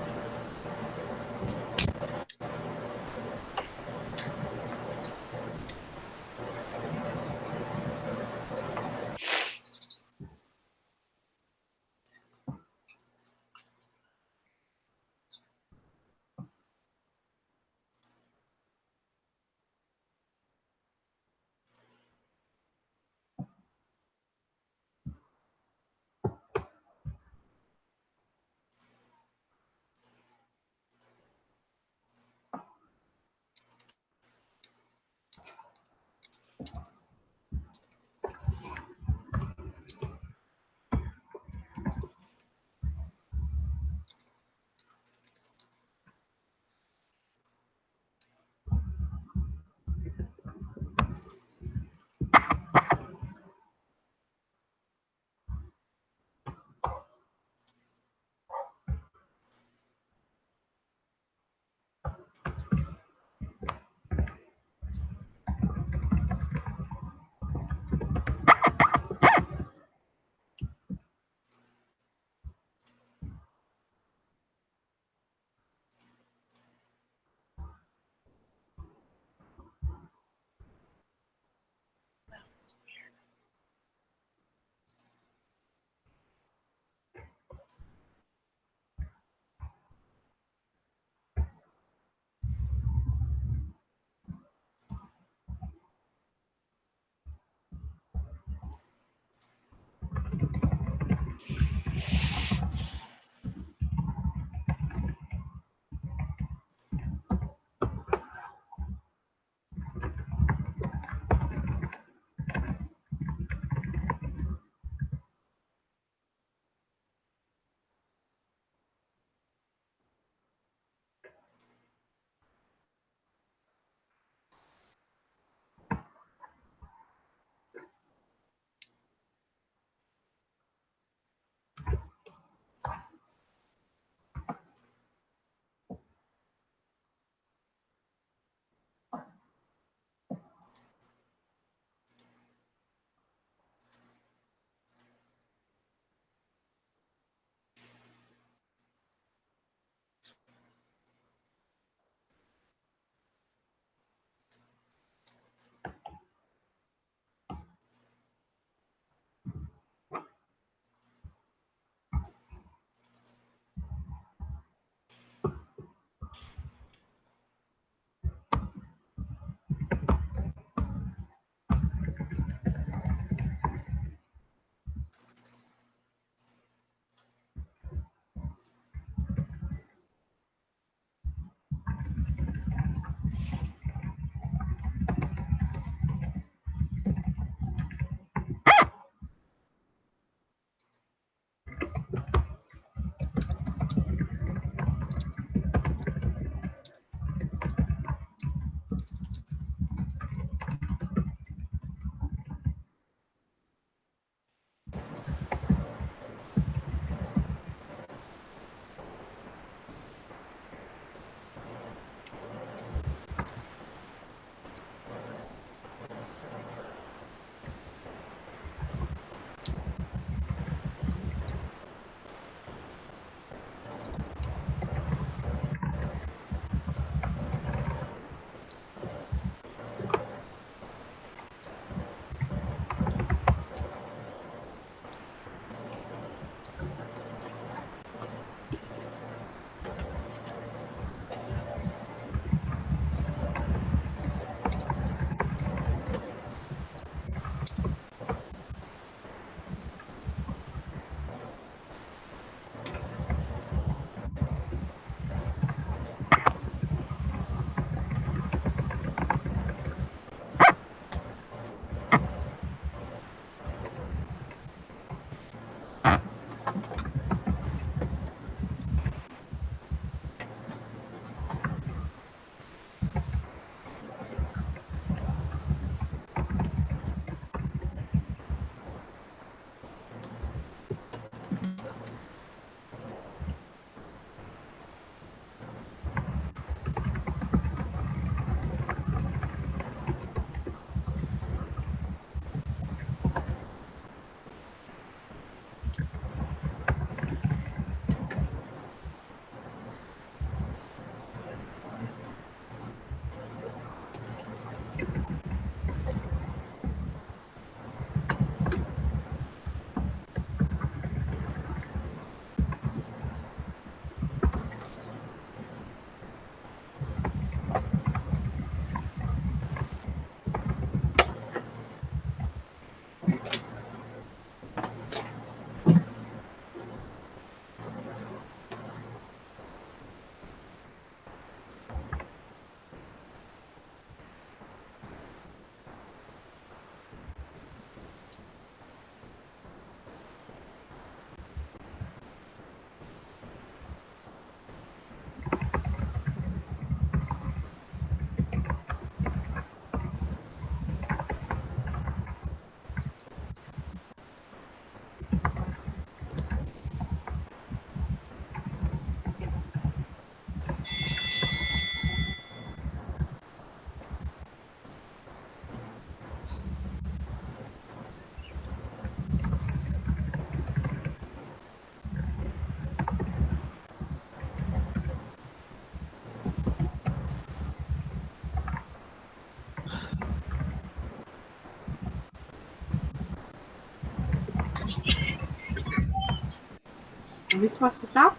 Are we supposed to stop?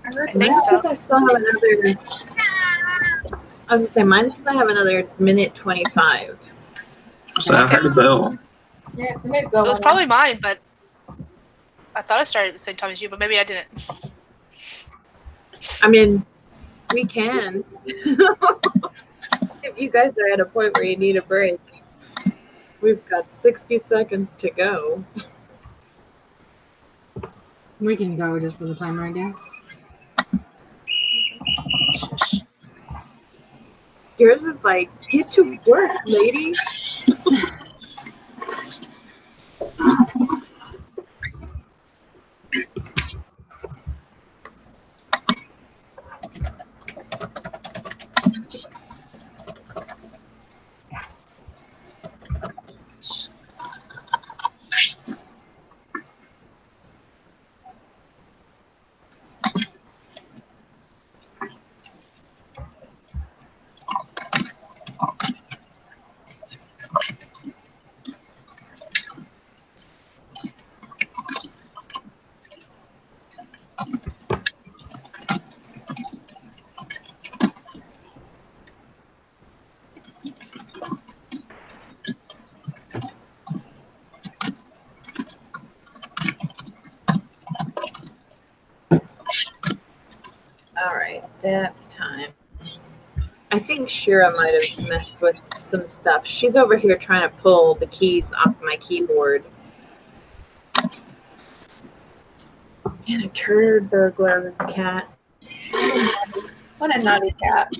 I think so. I still have another. I was gonna say mine says I have another minute 25. So I heard a bell. Yeah, somebody's going. It was probably mine, but I thought I started at the same time as you, but maybe I didn't. I mean, we can. If you guys are at a point where you need a break, we've got 60 seconds to go. We can go just for the timer, I guess. Yours is like, get to work, lady. All right, that's time. I think Shira might have messed with some stuff. She's over here trying to pull the keys off my keyboard. And a turd burglar cat. What a naughty cat.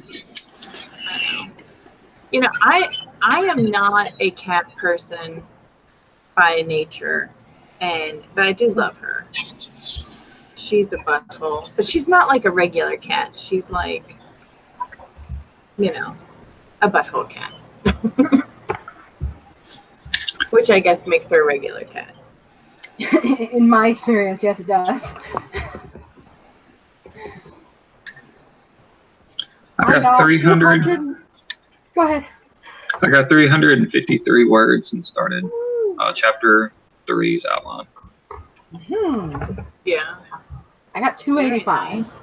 You know, I am not a cat person by nature, but I do love her. She's a butthole, but she's not like a regular cat. She's like, you know, a butthole cat. Which I guess makes her a regular cat. In my experience, yes, it does. I got 300. Go ahead. I got 353 words and started chapter 3's outline. Yeah. I got 285. Nice.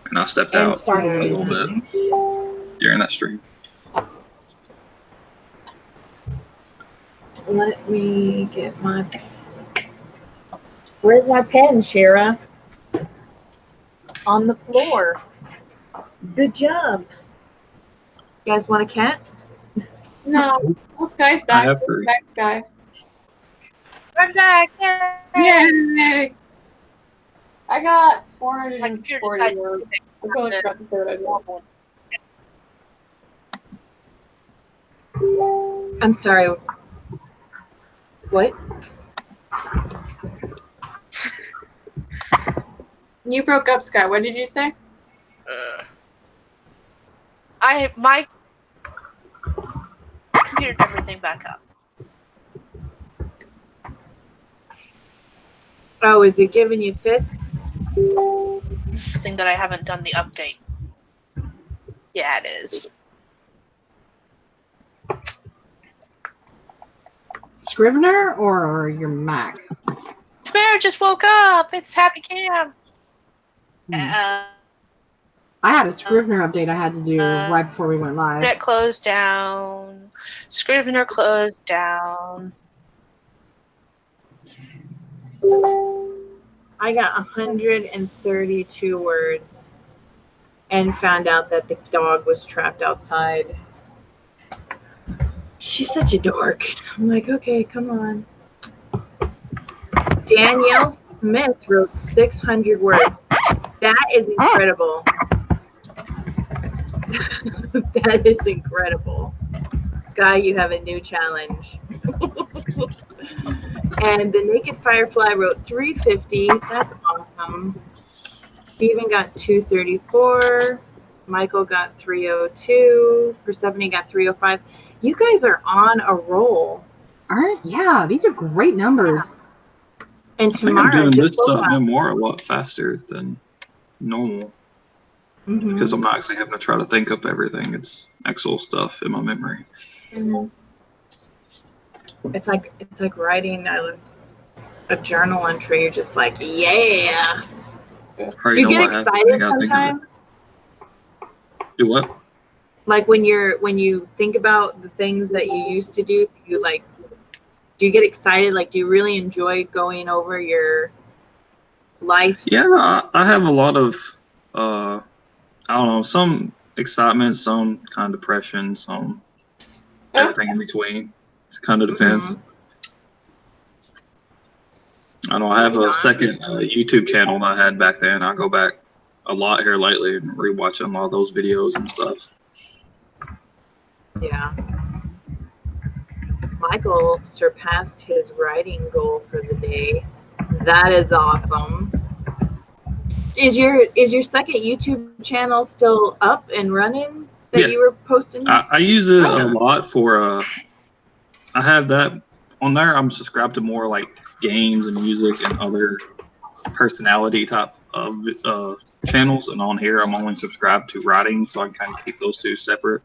And I stepped out a little bit during that stream. Let me get my. Where's my pen, Shira? On the floor. Good job. You guys want a cat? No. Well, Skye's back. I have three. Back, Skye. I'm back! Yay! I got My computer 440 decided words. I totally forgot to throw it out. I'm sorry. What? You broke up, Skye. What did you say? My computer did everything back up. Oh, is it giving you fits? Saying that I haven't done the update. Yeah, it is. Scrivener or your Mac? Spare just woke up. It's Happy Camp. I had a Scrivener update I had to do right before we went live. Net closed down. Scrivener closed down. I got 132 words and found out that the dog was trapped outside. She's such a dork. I'm like, okay, come on. Danielle Smith wrote 600 words. That is incredible. That is incredible. Skye, you have a new challenge. And the Naked Firefly wrote 350. That's awesome. Steven got 234. Michael got 302. Persephone got 305. You guys are on a roll. All right, yeah, these are great numbers. And I think Tamara I'm doing just this spoke up. memoir a lot faster than normal because I'm not actually having to try to think up everything. It's Excel stuff in my memory. It's like writing a journal entry. You're just like, yeah. Do you get excited sometimes? Do what? Like when you think about the things that you used to do, do you get excited? Like, do you really enjoy going over your life? Yeah, I have a lot of, I don't know, some excitement, some kind of depression, some everything in between. It kind of depends. I know I have a second YouTube channel that I had back then. I go back a lot here lately and rewatching a lot of those videos and stuff. Yeah. Michael surpassed his writing goal for the day. That is awesome. Is your second YouTube channel still up and running that you were posting? I use it a lot for I have that on there. I'm subscribed to more like games and music and other personality type of channels, and on here I'm only subscribed to writing, so I can kind of keep those two separate.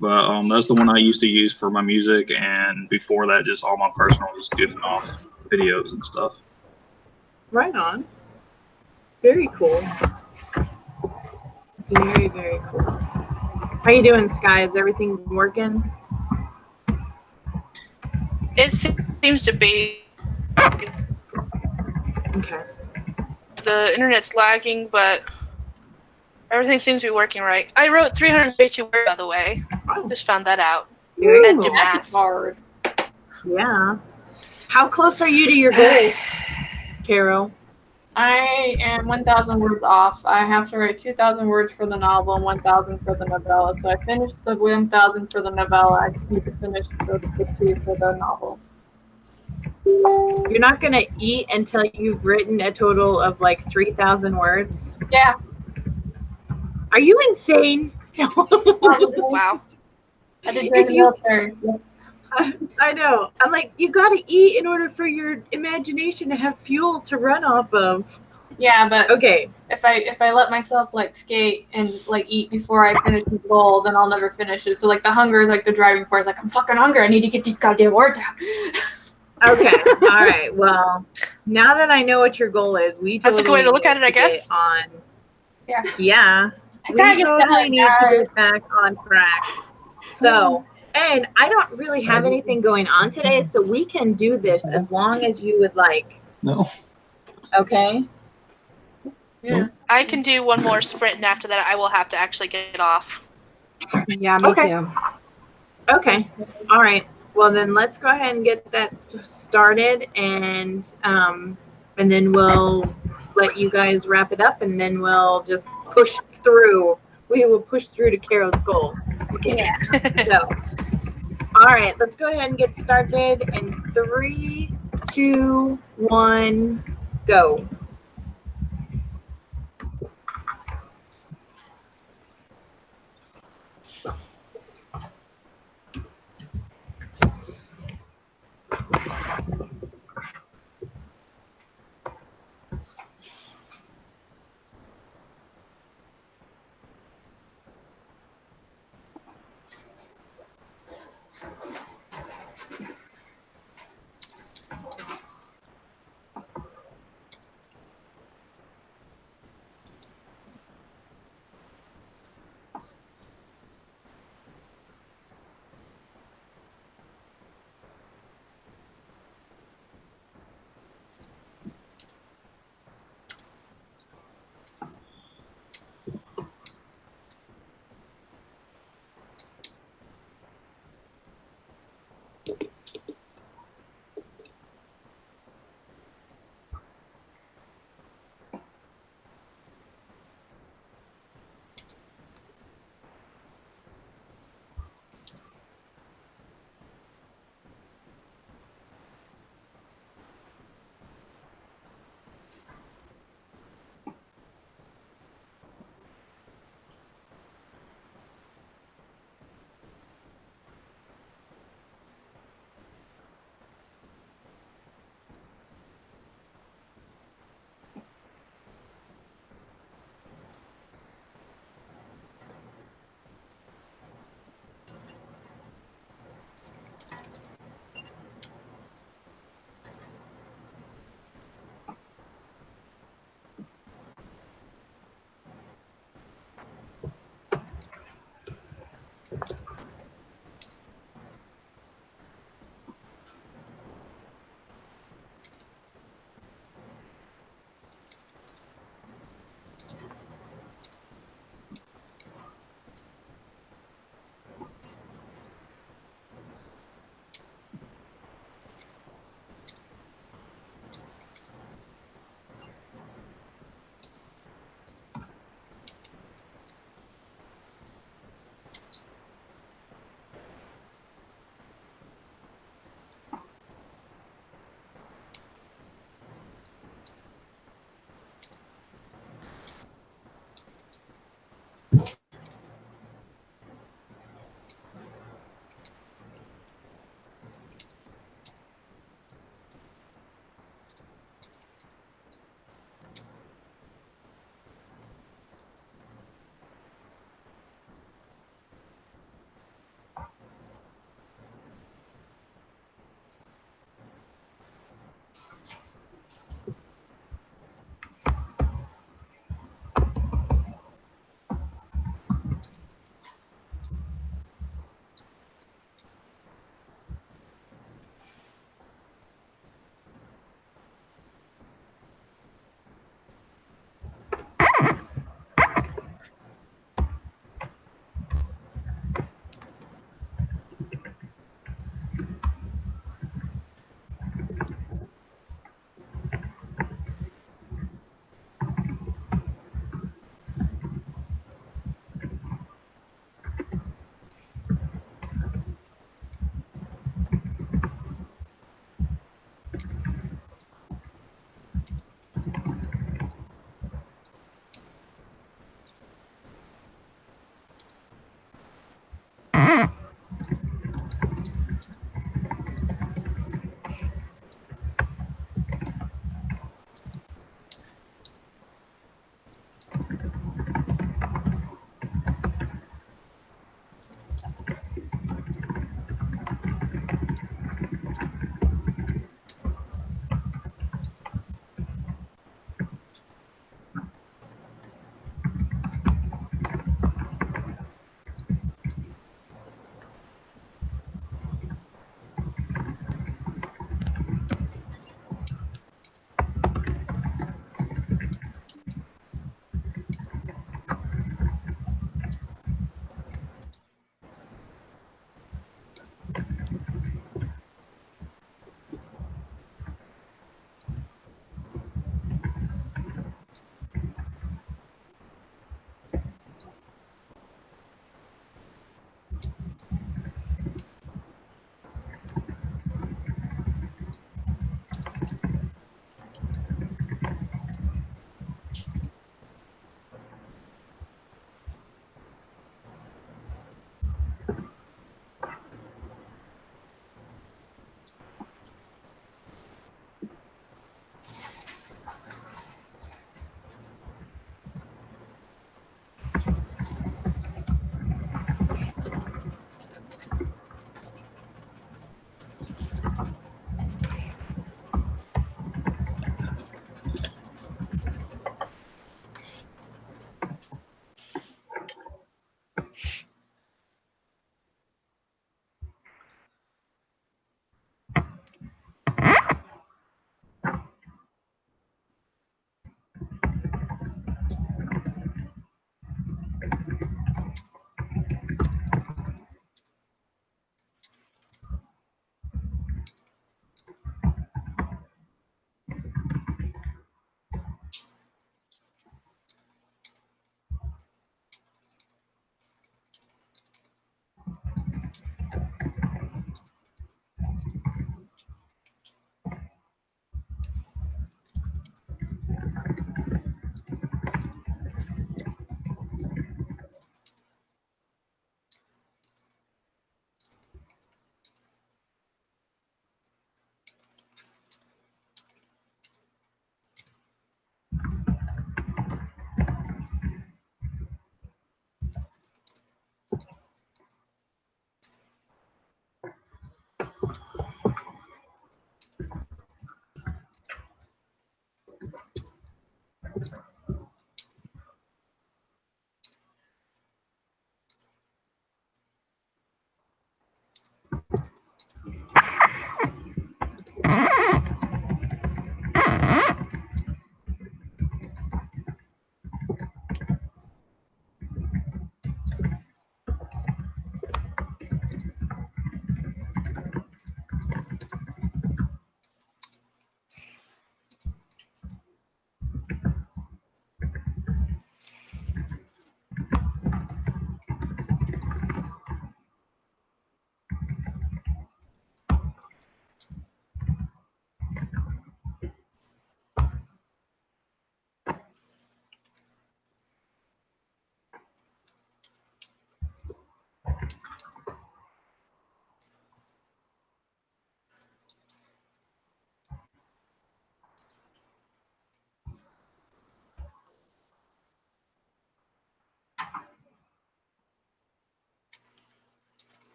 But that's the one I used to use for my music, and before that, just all my personal, just goofing off videos and stuff. Right on. Very cool. Very, very cool. How you doing, Skye? Is everything working? It seems to be. Okay. The internet's lagging, but everything seems to be working right. I wrote 332 words, by the way. Oh. Just found that out. Very And do cool. math. Hard. Yeah. How close are you to your goal, Carol? I am 1,000 words off. I have to write 2,000 words for the novel and 1,000 for the novella. So I finished the 1,000 for the novella. I just need to finish the 2 for the novel. You're not going to eat until you've written a total of like 3,000 words? Yeah. Are you insane? Wow. I did the military. I know. I'm like, you got to eat in order for your imagination to have fuel to run off of. Yeah, but okay. If I let myself like skate and like eat before I finish the goal, then I'll never finish it. So like the hunger is like the driving force. Like I'm fucking hungry. I need to get these goddamn words out. Okay. All right. Well, now that I know what your goal is, That's a good way to look at it, I guess. Yeah. We totally need to get back on track. So, and I don't really have anything going on today, so we can do this as long as you would like. No. Okay. Yeah. I can do one more sprint, and after that, I will have to actually get off. Yeah, me too. Okay. All right. Well, then let's go ahead and get that started, and then we'll let you guys wrap it up, and then we'll just push through. We will push through to Carol's goal. Okay. Yeah. So, all right. Let's go ahead and get started in 3, 2, 1, go.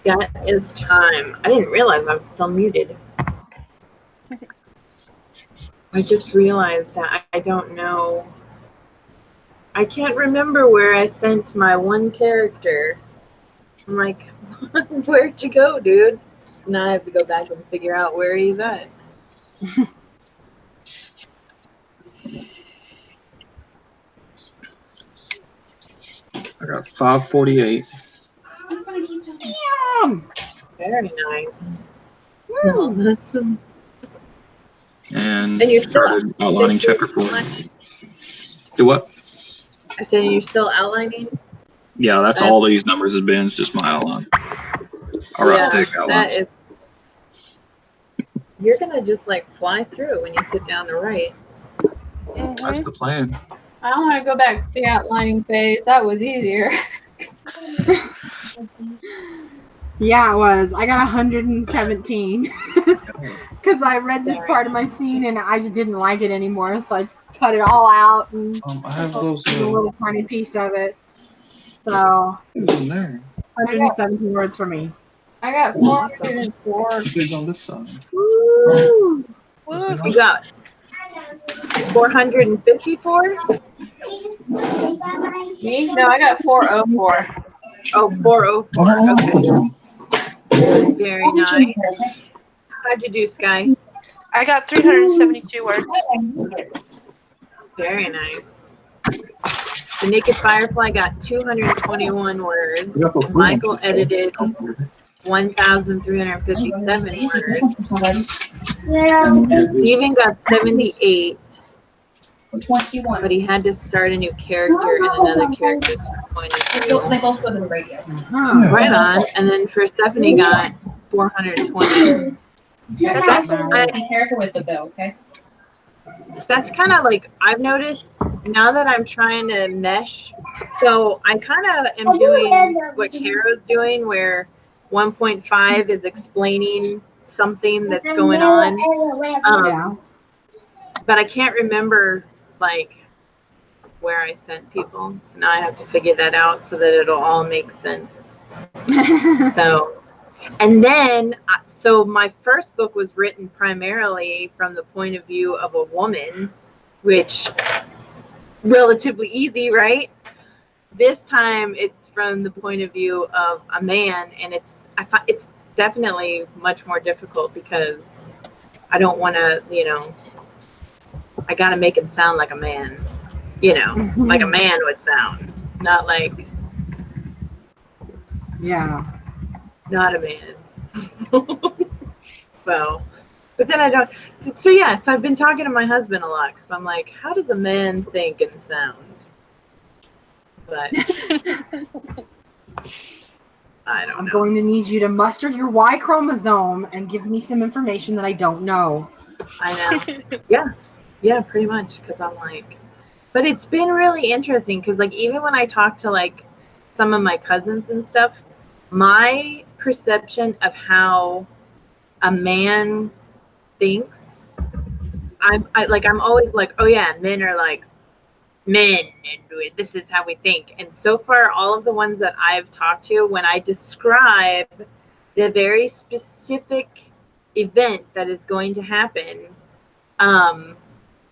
That is time. I didn't realize I was still muted. I just realized that I don't know. I can't remember where I sent my one character. I'm like, where'd you go, dude? Now I have to go back and figure out where he's at. I got 548. Damn. Very nice. Well, that's And you're still started outlining chapter 4. Do what? I said you're still outlining? Yeah, that's all these numbers have been. It's just my outline. All right, thick outlines. You're gonna just like fly through when you sit down to write. That's the plan. I don't want to go back to the outlining phase. That was easier. Yeah, it was. I got 117 because I read this part of my scene and I just didn't like it anymore, so I cut it all out and I have those a little tiny piece of it. So in there. 117 words for me. I got 404. Big on this side. Woo! You got 454? Me? No, I got 404. Oh, 404. Okay. Very nice. How'd you do, Skye? I got 372 words. Very nice. The Naked Firefly got 221 words. Michael edited 1,357 words. Steven got 78. 21. But he had to start a new character and another character's point of view. They both go to the radio. Right on. And then for Stephanie got 420. That's awesome. Be careful with it though, okay? That's kind of like I've noticed now that I'm trying to mesh. So I kind of am doing what Caro's doing, where 1.5 is explaining something that's going on. But I can't remember like where I sent people. So now I have to figure that out so that it'll all make sense. So, and then, so my first book was written primarily from the point of view of a woman, which relatively easy, right? This time it's from the point of view of a man, and it's definitely much more difficult because I don't want to, you know, I got to make him sound like a man, you know, like a man would sound, not like, not a man. So, but then I don't, so yeah, so I've been talking to my husband a lot because I'm like, how does a man think and sound? But I don't know. I'm going to need you to muster your Y chromosome and give me some information that I don't know. I know. Yeah, pretty much. Because I'm like, but it's been really interesting because like even when I talk to like some of my cousins and stuff, my perception of how a man thinks, I'm always like, oh yeah, men are like men and this is how we think. And so far all of the ones that I've talked to, when I describe the very specific event that is going to happen,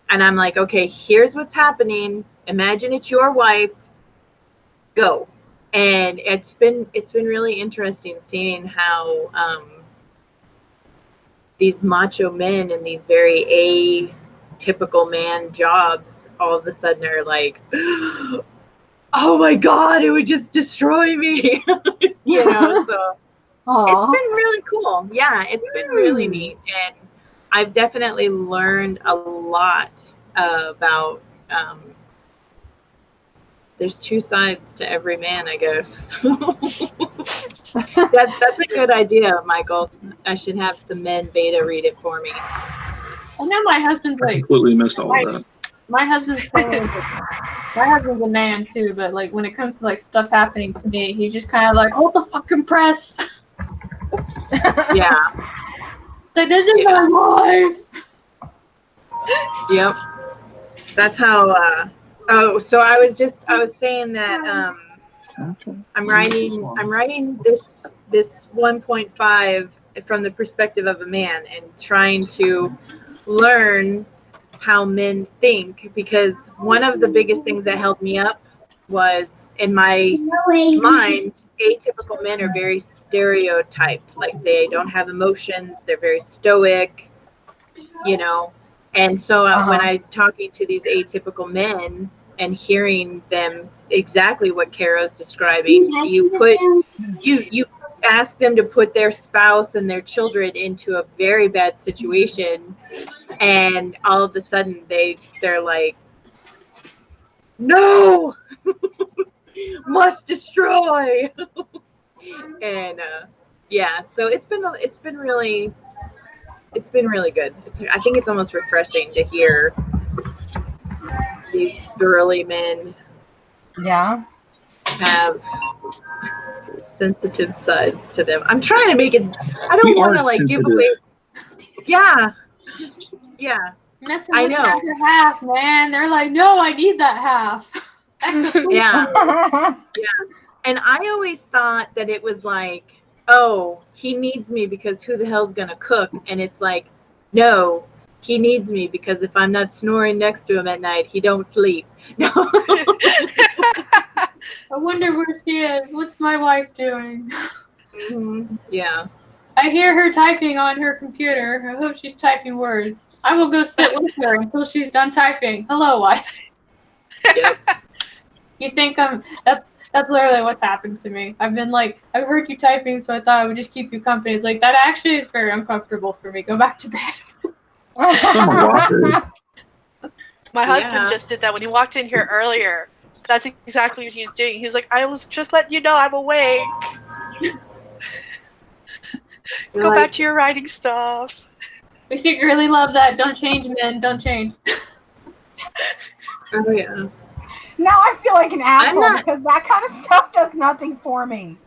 and I'm like, okay, here's what's happening, imagine it's your wife, go. And it's been really interesting seeing how these macho men and these very atypical man jobs all of a sudden are like, oh my God, it would just destroy me. You know, so it's been really cool. Yeah, it's been really neat. And I've definitely learned a lot about, there's two sides to every man, I guess. That's a good idea, Michael. I should have some men beta read it for me. I know my husband's I like, completely missed all of that. my husband's a man too, but like when it comes to like stuff happening to me, he's just kind of like, hold the fucking press. Yeah. Like, this is my life. Yep. That's how. So I was saying that I'm writing this 1.5 from the perspective of a man and trying to learn how men think, because one of the biggest things that held me up was, in my mind, atypical men are very stereotyped. Like, they don't have emotions, they're very stoic, you know. And so when I'm talking to these atypical men and hearing them exactly what Kara's describing, you ask them to put their spouse and their children into a very bad situation, and all of a sudden they're like, no, must destroy. And yeah, so it's been really good. I think it's almost refreshing to hear these girly men have sensitive sides to them. I'm trying to make it, I don't want to like give away. Yeah. I know. Your half, man. They're like, no, I need that half. Yeah. And I always thought that it was like, oh, he needs me because who the hell's gonna cook? And it's like, no, he needs me because if I'm not snoring next to him at night, he don't sleep. No. I wonder where she is. What's my wife doing? Yeah. I hear her typing on her computer. I hope she's typing words. I will go sit with her until she's done typing. Hello, wife. Yep. You think that's literally what's happened to me. I've been like, I've heard you typing, so I thought I would just keep you company. It's like, that actually is very uncomfortable for me. Go back to bed. My husband just did that when he walked in here earlier. That's exactly what he was doing. He was like, I was just letting you know I'm awake. Go back to your writing stuff. We secretly love that. Don't change, men. Don't change. Oh, yeah. Now I feel like an asshole because that kind of stuff does nothing for me.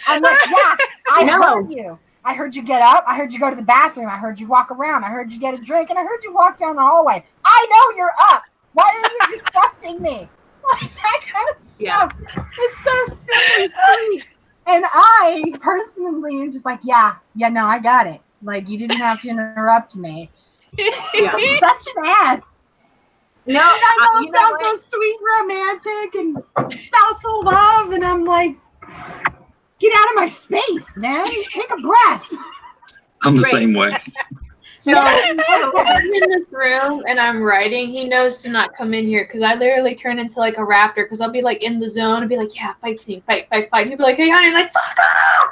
I'm like, yeah, I heard you. I heard you get up. I heard you go to the bathroom. I heard you walk around. I heard you get a drink. And I heard you walk down the hallway. I know you're up. Why are you disgusting me? Like, that kind of stuff. Yeah. It's so silly, sweet. And I personally am just like, yeah, no, I got it. Like, you didn't have to interrupt me. Yeah. I'm such an ass. No, I know about those sweet romantic and spousal love, and I'm like, get out of my space, man. Take a breath. I'm the same way. So when I'm in this room and I'm writing, he knows to not come in here because I literally turn into like a raptor because I'll be like in the zone and be like, yeah, fight scene, fight. He'll be like, hey, honey, like, fuck off.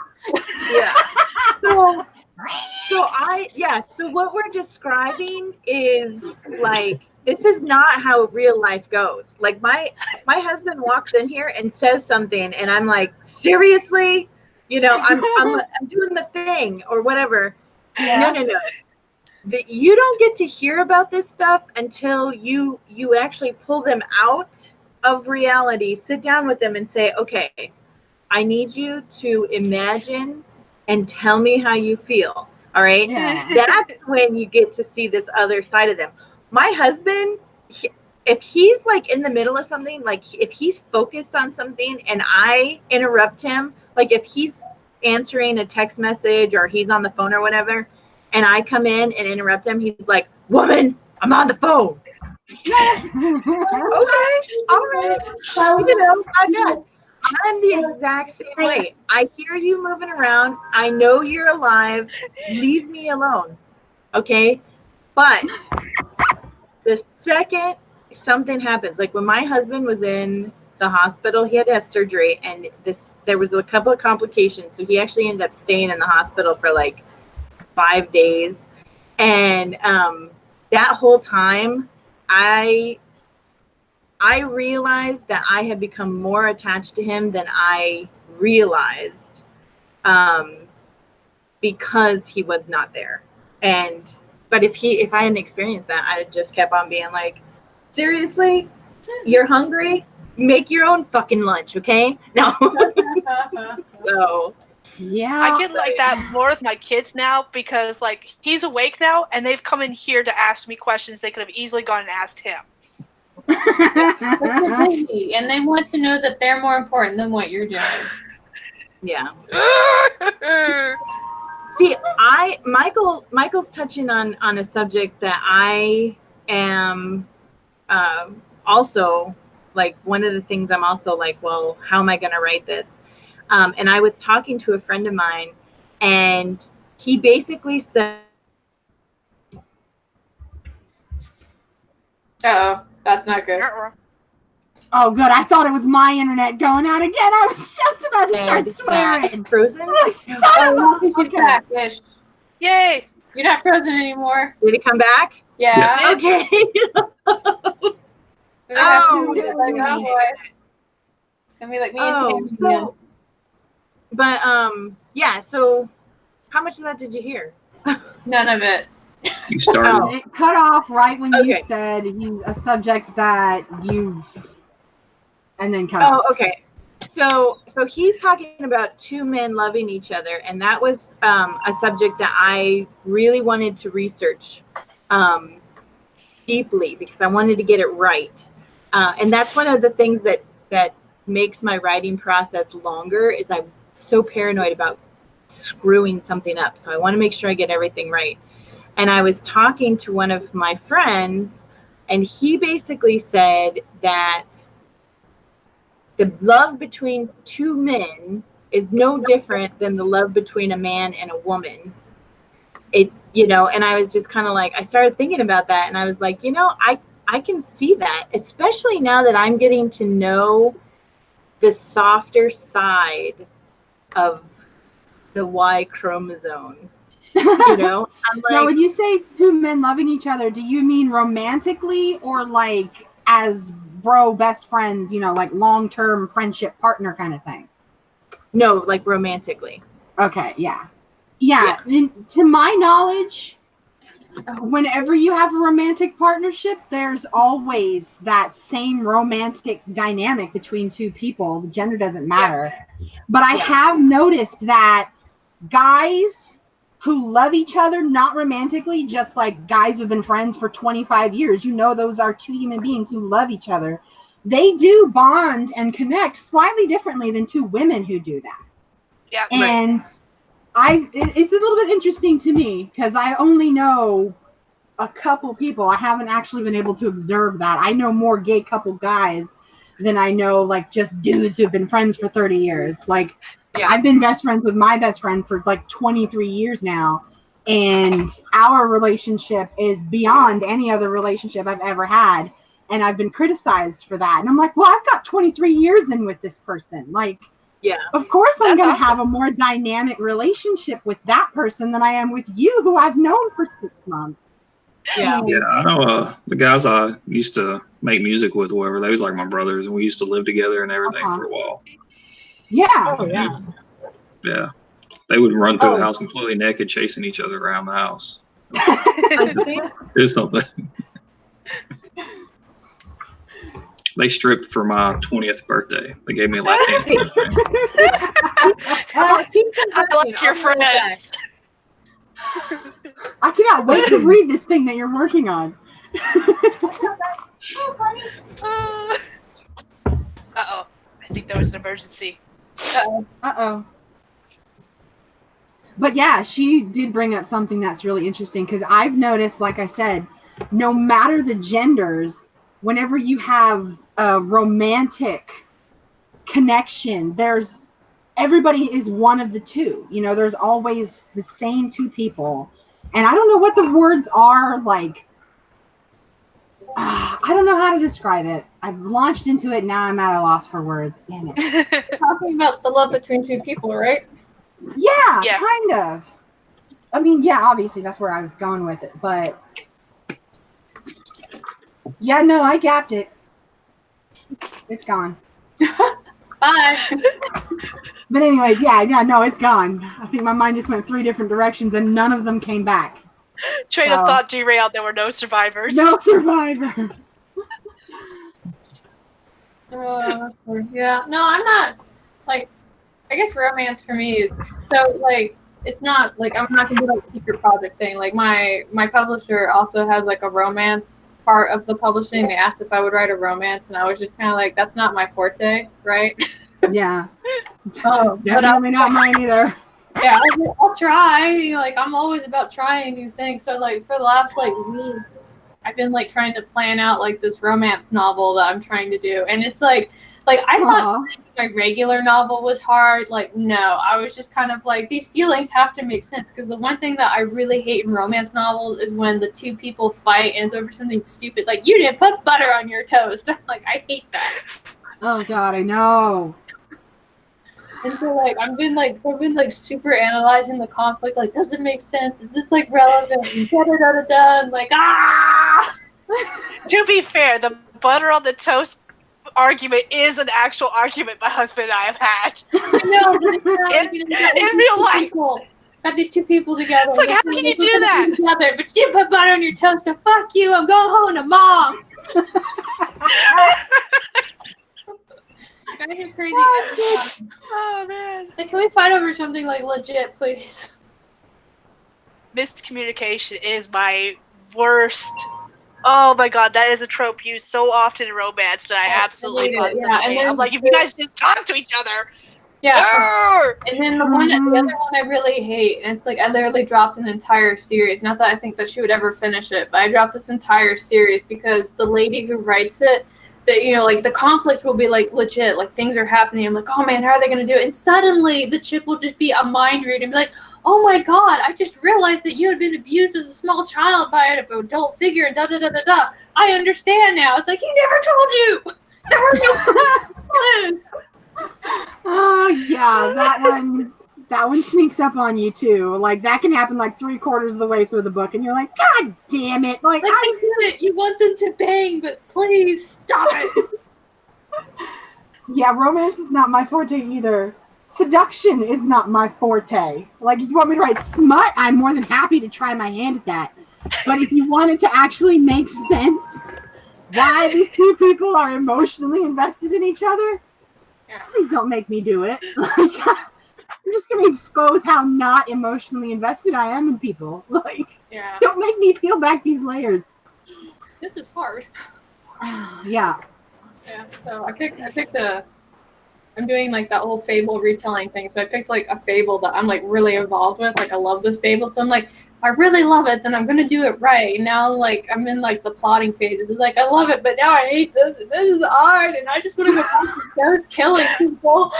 Yeah. So what we're describing is like, this is not how real life goes. Like my husband walks in here and says something and I'm like, seriously? You know, I'm doing the thing or whatever. Yeah. No. You don't get to hear about this stuff until you actually pull them out of reality, sit down with them and say, okay, I need you to imagine and tell me how you feel. All right. Yeah. That's when you get to see this other side of them. My husband, if he's like in the middle of something, like if he's focused on something and I interrupt him, like if he's answering a text message or he's on the phone or whatever, and I come in and interrupt him, he's like, woman, I'm on the phone. Okay, all right. So, you know, I got. I'm the exact same way. I hear you moving around. I know you're alive. Leave me alone. Okay? But the second something happens, like when my husband was in the hospital, he had to have surgery, and there was a couple of complications. So he actually ended up staying in the hospital for like 5 days. And that whole time, I realized that I had become more attached to him than I realized, because he was not there. But if I hadn't experienced that, I'd just kept on being like, seriously, you're hungry? Make your own fucking lunch, okay? No. So Yeah. I get like that more with my kids now, because like he's awake now and they've come in here to ask me questions they could have easily gone and asked him. And they want to know that they're more important than what you're doing. yeah. See, Michael's touching on a subject that I am also like, one of the things I'm also like, well, how am I going to write this? And I was talking to a friend of mine, and he basically said, Uh-oh, that's not good. Oh, good. I thought it was my internet going out again. I was just about to start swearing. Frozen? Like, son of a... She's back. Ish. Yay! You're not frozen anymore. Did it come back? Yeah. Okay. Oh, like, oh boy. It's gonna be like me and Tammy again. But yeah, so how much of that did you hear? None of it. You started. It cut off right when you said a subject that you've, and then cut off. Oh, okay. So he's talking about two men loving each other, and that was a subject that I really wanted to research deeply, because I wanted to get it right. And that's one of the things that makes my writing process longer, is I'm so paranoid about screwing something up. So I want to make sure I get everything right. And I was talking to one of my friends, and he basically said that the love between two men is no different than the love between a man and a woman. And I was just kind of like, I started thinking about that, and I was like, I can see that, especially now that I'm getting to know the softer side of the Y chromosome. I'm like, now, when you say two men loving each other, do you mean romantically, or like as bro best friends, like long-term friendship partner kind of thing? No, like romantically. Okay, yeah. And to my knowledge, whenever you have a romantic partnership, there's always that same romantic dynamic between two people. The gender doesn't matter. But I have noticed that guys who love each other, not romantically, just like guys who've been friends for 25 years, those are two human beings who love each other. They do bond and connect slightly differently than two women who do that. Yeah. And it's a little bit interesting to me, because I only know a couple people. I haven't actually been able to observe that. I know more gay couple guys than I know like just dudes who've been friends for 30 years. Like, I've been best friends with my best friend for like 23 years now, and our relationship is beyond any other relationship I've ever had, and I've been criticized for that. And I'm like, well, I've got 23 years in with this person. Like, of course I'm going to have a more dynamic relationship with that person than I am with you, who I've known for 6 months. Yeah, I know the guys I used to make music with, whoever, they was like my brothers, and we used to live together and everything for a while. Yeah. Oh, yeah. Yeah. They would run through the house completely naked, chasing each other around the house. It's something. They stripped for my 20th birthday. They gave me a lap dance. I like your friends. I cannot wait to read this thing that you're working on. Uh-oh. I think there was an emergency. Uh-oh. But yeah, she did bring up something that's really interesting, because I've noticed, like I said, no matter the genders, whenever you have a romantic connection. Everybody is one of the two. You know, there's always the same two people. And I don't know what the words are like. I don't know how to describe it. I've launched into it. Now I'm at a loss for words. Damn it. Talking about the love between two people, right? Yeah, kind of. I mean, yeah, obviously that's where I was going with it. But yeah, no, I gapped it. It's gone. Bye. But anyways, yeah, no, it's gone. I think my mind just went 3 different directions and none of them came back. Train of thought derailed. There were no survivors. No survivors. Yeah. No, I'm not. Like, I guess romance for me is so like it's not like I'm not gonna do like a secret project thing. Like my publisher also has like a romance part of the publishing. They asked if I would write a romance, and I was just kind of like, that's not my forte, right? Yeah. Definitely not mine either. Yeah, I'll try. Like, I'm always about trying new things. So, like, for the last, like, week, I've been, like, trying to plan out, like, this romance novel that I'm trying to do. And it's, like I thought my regular novel was hard. Like, no. I was just kind of, like, these feelings have to make sense. Because the one thing that I really hate in romance novels is when the two people fight and it's over something stupid. Like, you didn't put butter on your toast. Like, I hate that. Oh, God, I know. And so, like, I've been super analyzing the conflict. Like, does it make sense? Is this, like, relevant? And like, ah! To be fair, the butter on the toast argument is an actual argument my husband and I have had. I know, but in real life. Got these two people together. It's like, how can you do that? Together, but you put butter on your toast, so fuck you. I'm going home to mom. Guys are crazy. Oh man! Like, can we fight over something like legit, please? Miscommunication is my worst. Oh my god, that is a trope used so often in romance that I absolutely positively hate. I'm like, if you guys just talk to each other. Yeah. And then the other one I really hate, and it's like I literally dropped an entire series. Not that I think that she would ever finish it, but I dropped this entire series because the lady who writes it, that, you know, like the conflict will be like legit, like things are happening. I'm like, oh man, how are they gonna do it? And suddenly the chick will just be a mind read and be like, oh my god, I just realized that you had been abused as a small child by an adult figure and da da da da da. I understand now. It's like, he never told you. There were no clues. Oh yeah, that one sneaks up on you too. Like, that can happen like 3/4 of the way through the book, and you're like, God damn it! Like I get it. You want them to bang, but please stop it. Yeah, romance is not my forte either. Seduction is not my forte. Like, if you want me to write smut, I'm more than happy to try my hand at that. But if you want it to actually make sense, why these two people are emotionally invested in each other, please don't make me do it. Like, I'm just going to expose how not emotionally invested I am in people. Like, don't make me peel back these layers. This is hard. Yeah. Yeah. So I'm doing like that whole fable retelling thing. So I picked like a fable that I'm like really involved with. Like, I love this fable. So I'm like, if I really love it, then I'm going to do it right. And now, like, I'm in like the plotting phases. It's like, I love it, but now I hate this. This is hard. And I just want to go back to those killing people.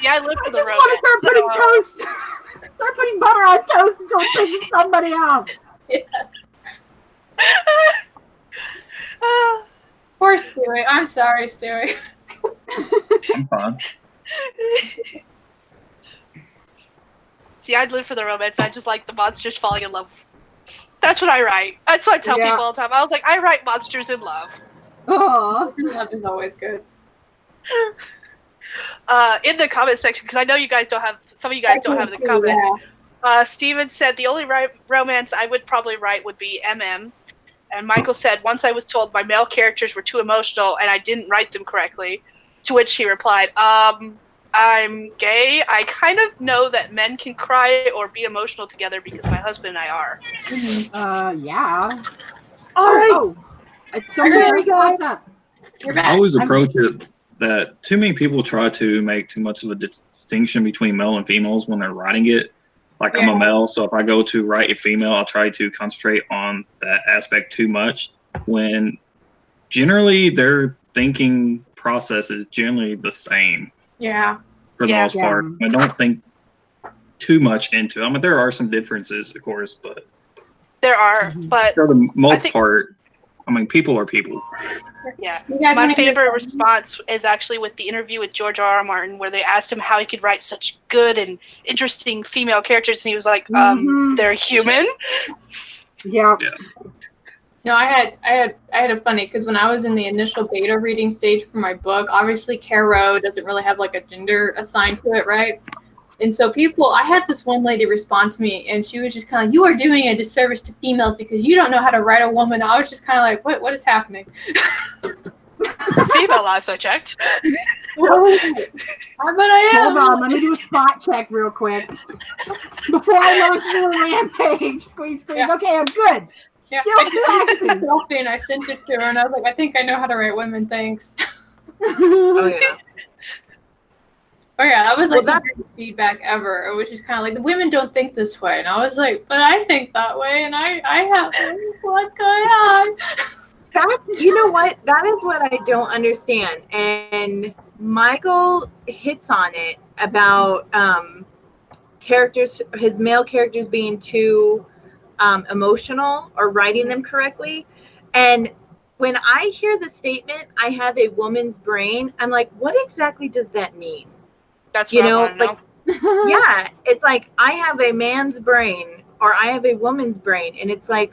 Yeah, I live for the romance. I just want to start putting toast. Start putting butter on toast until it pisses somebody off. Yes. Poor Stewie. I'm sorry, Stewie. I'm fine. See, I'd live for the romance. I just like the monsters falling in love. That's what I write. That's what I tell people all the time. I was like, I write monsters in love. Oh, love is always good. In the comment section, because I know you guys don't have, some of you guys don't have the comments. Steven said the only romance I would probably write would be MM. And Michael said, once I was told my male characters were too emotional and I didn't write them correctly. To which he replied, I'm gay. I kind of know that men can cry or be emotional together because my husband and I are. Yeah. All right. Oh, so there we go. I always approach it that too many people try to make too much of a distinction between male and females when they're writing it. Like, I'm a male, so if I go to write a female, I'll try to concentrate on that aspect too much, when generally they're thinking process is generally the same. Yeah. For the most part. I don't think too much into it. I mean, there are some differences, of course, but there are. But for the most part, I mean, people are people. Yeah. My favorite response is actually with the interview with George R.R. Martin, where they asked him how he could write such good and interesting female characters, and he was like, they're human. Yeah. No, I had a funny, because when I was in the initial beta reading stage for my book, obviously Caro doesn't really have like a gender assigned to it, right? And so I had this one lady respond to me, and she was just kind of, you are doing a disservice to females because you don't know how to write a woman. I was just kind of like, what is happening? Female also checked. But I am. Hold on, let me do a spot check real quick. Before I launch into a rampage, squeeze. Yeah. Okay, I'm good. Yeah, Still I took a selfie and I sent it to her, and I was like, I think I know how to write women, thanks. Oh, yeah. Oh yeah, that was like the greatest feedback ever. It was just kind of like, the women don't think this way, and I was like, but I think that way, and I have what's going on. That's, you know what? That is what I don't understand. And Michael hits on it about characters, his male characters being too emotional or writing them correctly. And when I hear the statement, I have a woman's brain, I'm like, what exactly does that mean? That's what I want to know. Yeah, it's like I have a man's brain or I have a woman's brain, and it's like,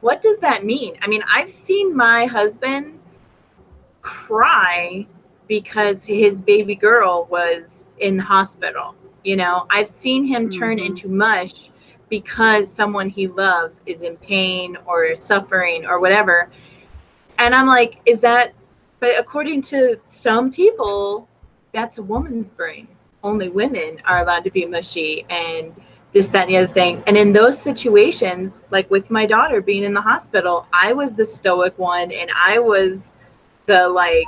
what does that mean? I mean, I've seen my husband cry because his baby girl was in the hospital. You know, I've seen him turn into mush because someone he loves is in pain or suffering or whatever. And I'm like, is that, but according to some people, that's a woman's brain. Only women are allowed to be mushy and this, that, and the other thing. And in those situations, like with my daughter being in the hospital, I was the stoic one, and I was the like,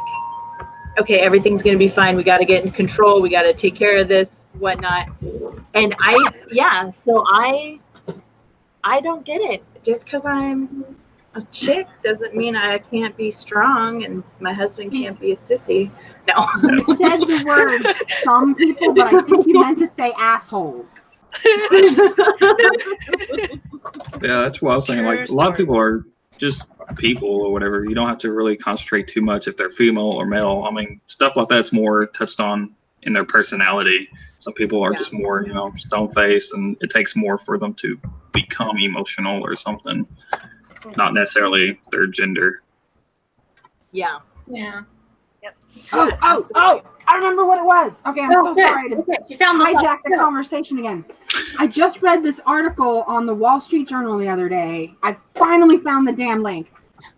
okay, everything's going to be fine. We got to get in control. We got to take care of this, whatnot. And so I don't get it. Just because I'm a chick doesn't mean I can't be strong and my husband can't be a sissy. No. You said the word some people, but I think you meant to say assholes. Yeah, that's what I was saying. Like, a lot of people are just people or whatever. You don't have to really concentrate too much if they're female or male. I mean, stuff like that's more touched on in their personality. Some people are just more, you know, stone-faced, and it takes more for them to become emotional or something. Not necessarily their gender. Yeah. Yeah. Yep. Oh! I remember what it was. Okay, I'm so sorry to hijack the conversation again. I just read this article on the Wall Street Journal the other day. I finally found the damn link.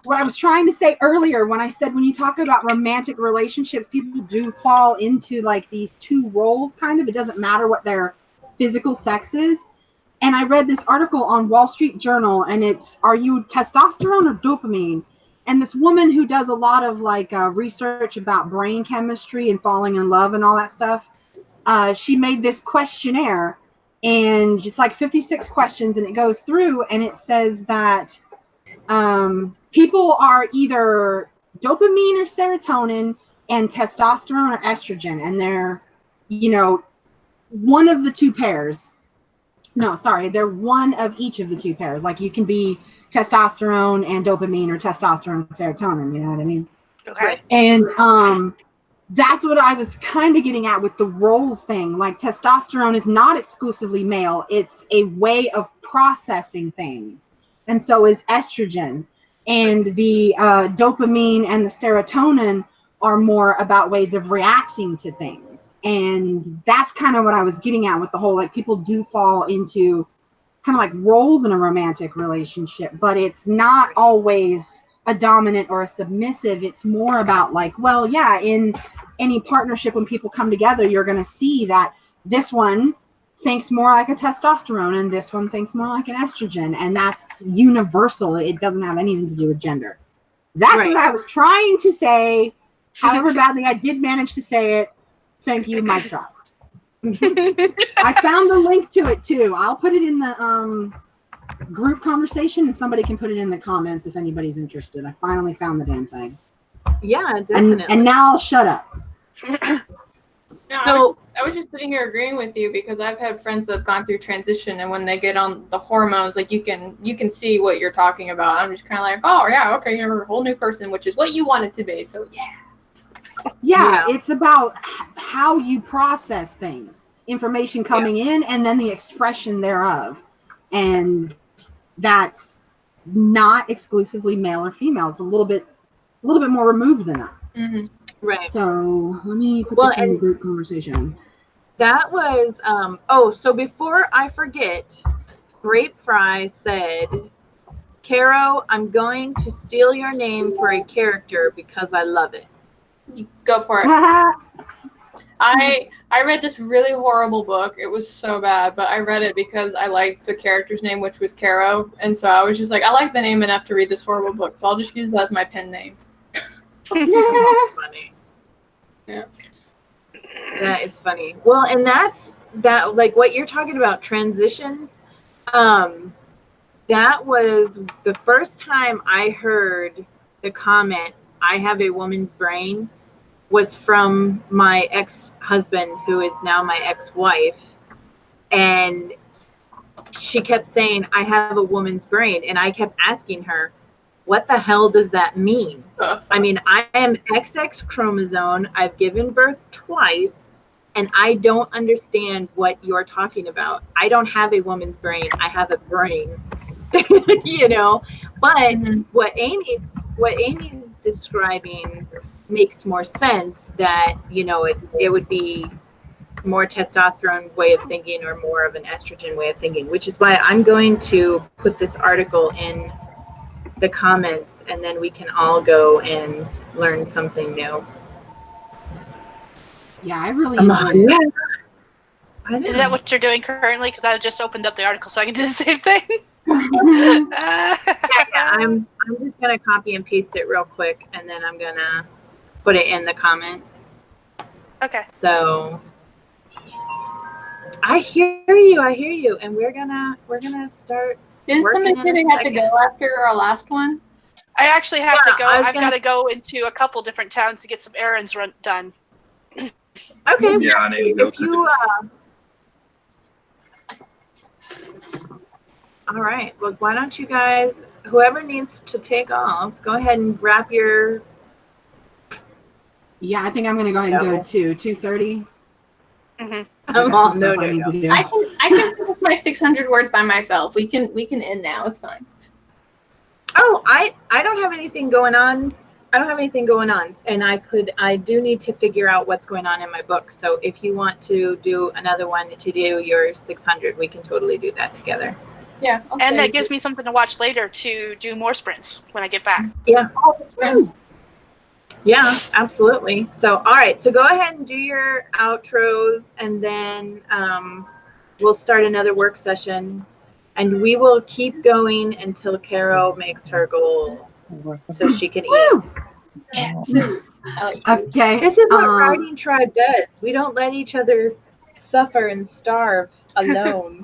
What I was trying to say earlier when I said when you talk about romantic relationships, people do fall into like these two roles, kind of. It doesn't matter what their physical sex is. And I read this article on Wall Street Journal, and it's, are you testosterone or dopamine? And this woman who does a lot of like research about brain chemistry and falling in love and all that stuff, she made this questionnaire, and it's like 56 questions, and it goes through and it says that people are either dopamine or serotonin and testosterone or estrogen, and they're, you know, one of the two pairs. No, sorry, they're one of each of the two pairs. Like you can be testosterone and dopamine or testosterone and serotonin, you know what I mean? Okay. And that's what I was kind of getting at with the roles thing. Like testosterone is not exclusively male. It's a way of processing things. And so is estrogen. And the dopamine and the serotonin are more about ways of reacting to things. And that's kind of what I was getting at with the whole, like, people do fall into kind of like roles in a romantic relationship, but it's not always a dominant or a submissive. It's more about like, well, yeah, in any partnership, when people come together, you're going to see that this one thinks more like a testosterone and this one thinks more like an estrogen. And that's universal. It doesn't have anything to do with gender. That's what I was trying to say. However badly I did manage to say it. Thank you, mic drop. I found the link to it too. I'll put it in the group conversation, and somebody can put it in the comments if anybody's interested. I finally found the damn thing. Yeah, definitely. And now I'll shut up. No, So I was just sitting here agreeing with you because I've had friends that have gone through transition, and when they get on the hormones, like you can see what you're talking about. I'm just kind of like, oh yeah, okay, you're a whole new person, which is what you want it to be. So yeah. Yeah, it's about how you process things, information coming in, and then the expression thereof, and that's not exclusively male or female. It's a little bit more removed than that. Mm-hmm. Right. So let me put this in the group conversation. That was so before I forget, Grape Fry said, Caro, I'm going to steal your name for a character because I love it. Go for it. I read this really horrible book. It was so bad, but I read it because I liked the character's name, which was Caro, and so I was just like, I like the name enough to read this horrible book, so I'll just use that as my pen name. Funny. Yeah. That is funny. Well, and that like what you're talking about, transitions. That was the first time I heard the comment, I have a woman's brain, was from my ex-husband, who is now my ex-wife. And she kept saying, I have a woman's brain. And I kept asking her, what the hell does that mean? I mean, I am XX chromosome. I've given birth twice, and I don't understand what you're talking about. I don't have a woman's brain. I have a brain, you know. But what Amy's describing makes more sense. That, you know, it would be more testosterone way of thinking or more of an estrogen way of thinking, which is why I'm going to put this article in the comments, and then we can all go and learn something new. Yeah, I really enjoyed it. Is that what you're doing currently? Because I just opened up the article so I can do the same thing. I'm just gonna copy and paste it real quick, and then I'm gonna put it in the comments. Okay. So I hear you, and we're gonna start. Didn't somebody say they had to go after our last one? I actually have to go. I've got to go into a couple different towns to get some errands done. Okay. Yeah, I need to go. If you, all right. Well, why don't you guys, whoever needs to take off, go ahead and wrap your. Yeah, I think I'm gonna go ahead and go to 2:30. No. I can finish my 600 words by myself. We can end now. It's fine. Oh, I don't have anything going on. And I do need to figure out what's going on in my book. So if you want to do another one to do your 600, we can totally do that together. Yeah. And that gives me something to watch later to do more sprints when I get back. Yeah. All the sprints. Yeah, absolutely. So, all right. So go ahead and do your outros, and then we'll start another work session, and we will keep going until Caro makes her goal so she can eat. Yeah. Okay. This is what Writing Tribe does. We don't let each other suffer and starve alone.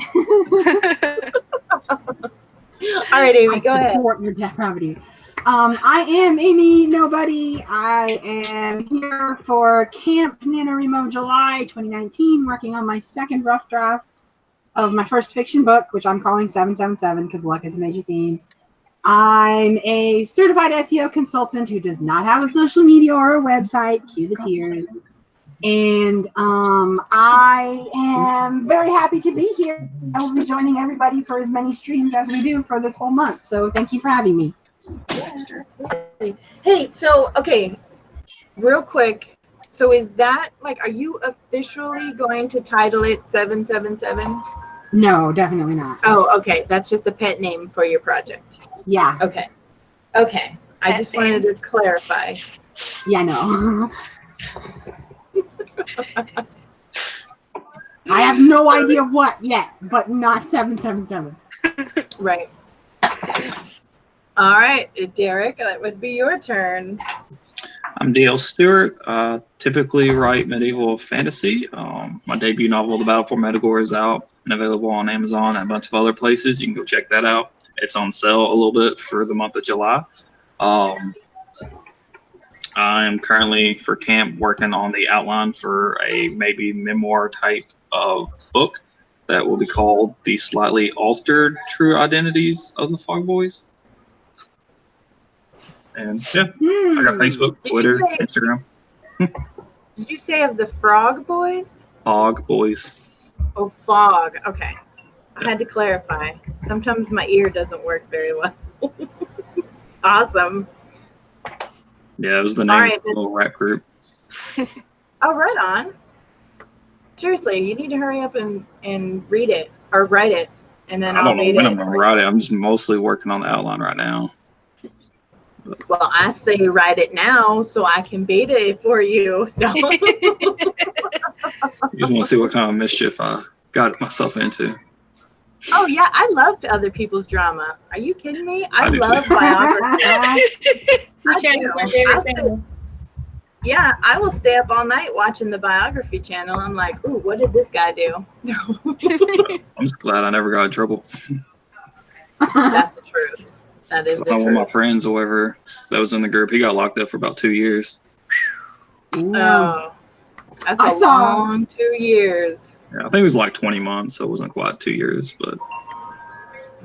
All right, Amy, go ahead. I support your depravity. I am Amy Nobody. I am here for Camp NaNoWriMo July 2019, working on my second rough draft of my first fiction book, which I'm calling 777 because luck is a major theme. I'm a certified SEO consultant who does not have a social media or a website. Cue the tears. And I am very happy to be here. I will be joining everybody for as many streams as we do for this whole month. So thank you for having me. Hey, so, okay, real quick. So is that, like, are you officially going to title it 777? No, definitely not. Oh, okay. That's just a pet name for your project. Yeah. Okay. Okay. I just wanted to clarify. Yeah, no. I have no idea what yet, but not 777. Right. All right, Derek, that would be your turn. I'm D.L. Stewart. Typically write medieval fantasy. My debut novel, The Battle for Medagore, is out and available on Amazon and a bunch of other places. You can go check that out. It's on sale a little bit for the month of July. I'm currently for camp working on the outline for a maybe memoir type of book that will be called The Slightly Altered True Identities of the Fog Boys. And yeah, I got Facebook, Twitter, Instagram. Did you say of the Frog Boys? Fog Boys. Oh, Fog. Okay. I had to clarify. Sometimes my ear doesn't work very well. Awesome. Yeah, it was the name of the little rap group. Oh, right on. Seriously, you need to hurry up and read it or write it, and then I don't know read when it. I'm going to write it. I'm just mostly working on the outline right now. Well, I say write it now so I can beta it for you. No. You just want to see what kind of mischief I got myself into. Oh, yeah. I love other people's drama. Are you kidding me? I do love too. biography. Yeah, I will stay up all night watching the biography channel. I'm like, ooh, what did this guy do? I'm just glad I never got in trouble. That's the truth. That is the One of my truth. friends, whoever that was in the group, he got locked up for about 2 years. Oh, that's a long 2 years. Yeah, I think it was like 20 months, so it wasn't quite 2 years, but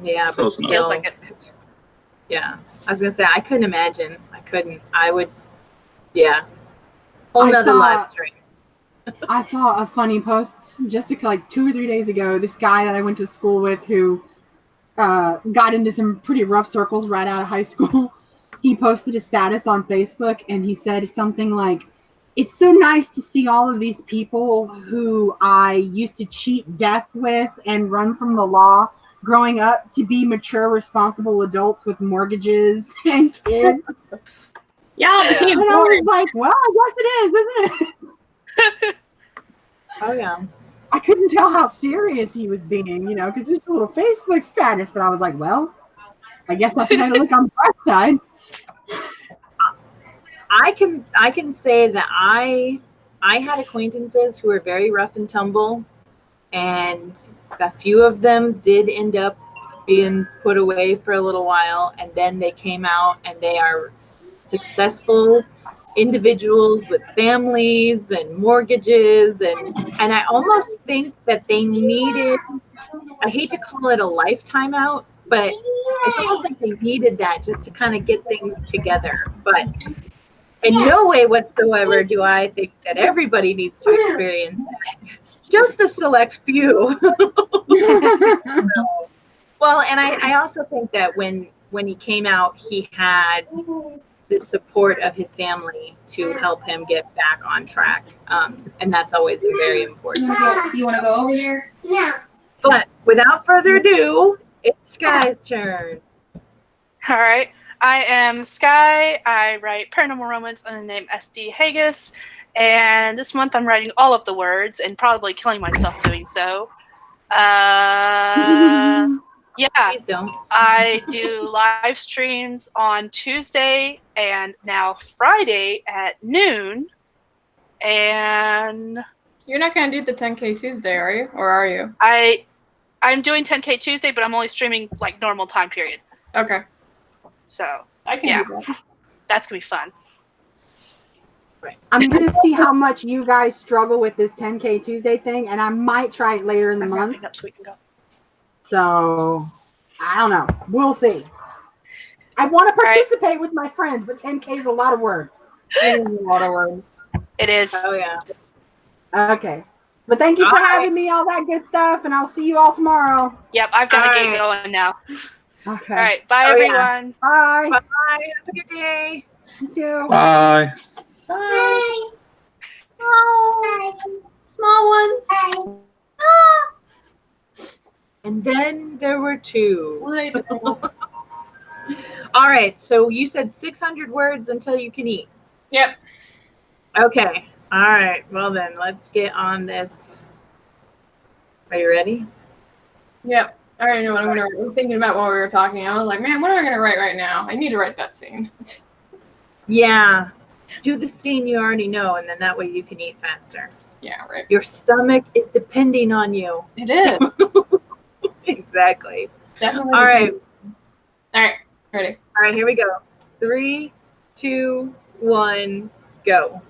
yeah, but close enough. still, Feels like it. yeah. I was gonna say I couldn't imagine. I couldn't. I would. Yeah. Whole nother live stream. I saw a funny post just like 2 or 3 days ago. This guy that I went to school with who got into some pretty rough circles right out of high school. He posted a status on Facebook and he said something like, "It's so nice to see all of these people who I used to cheat death with and run from the law growing up to be mature, responsible adults with mortgages and kids." Yeah, and I was like, well, I guess it is, isn't it? Oh, yeah. I couldn't tell how serious he was being, because it was a little Facebook status, but I was like, well, I guess I can look on the bright side. I can say that I had acquaintances who were very rough and tumble, and a few of them did end up being put away for a little while, and then they came out and they are successful individuals with families and mortgages, and I almost think that they needed, I hate to call it a lifetime out, but it's almost like they needed that just to kind of get things together. But in no way whatsoever do I think that everybody needs to experience that. Just a select few. Well, and I also think that when he came out, he had the support of his family to help him get back on track. And that's always very important. You want to go over there? Yeah. But without further ado, it's Skye's turn. All right. I am Skye. I write paranormal romance under the name SD Haggis. And this month I'm writing all of the words and probably killing myself doing so. Yeah, Please don't. I do live streams on Tuesday and now Friday at noon. And you're not going to do the 10K Tuesday, are you? Or are you? I'm doing 10K Tuesday, but I'm only streaming like normal time period. Okay. So I can do that. That's going to be fun. Right. I'm going to see how much you guys struggle with this 10K Tuesday thing, and I might try it later in the month. Up so we can go. So, I don't know. We'll see. I want to participate with my friends, but 10K is a lot of words. It is a lot of words. It is. Oh, yeah. Okay. But thank you for having me, all that good stuff, and I'll see you all tomorrow. Yep, I've got to get going now. Okay. All right. Bye, everyone. Bye. Bye. Have a good day. You too. Bye. Bye. Oh, small ones. Ah. And then there were two. What? All right. So you said 600 words until you can eat. Yep. Okay. All right. Well, then let's get on this. Are you ready? Yep. I already know what I'm going to write. I was thinking about while we were talking. I was like, man, what am I going to write right now? I need to write that scene. Yeah. Do the scene you already know, and then that way you can eat faster. Yeah, right. Your stomach is depending on you. It is. Exactly. Definitely. All right. All right. Ready. All right, here we go. 3, 2, 1, go.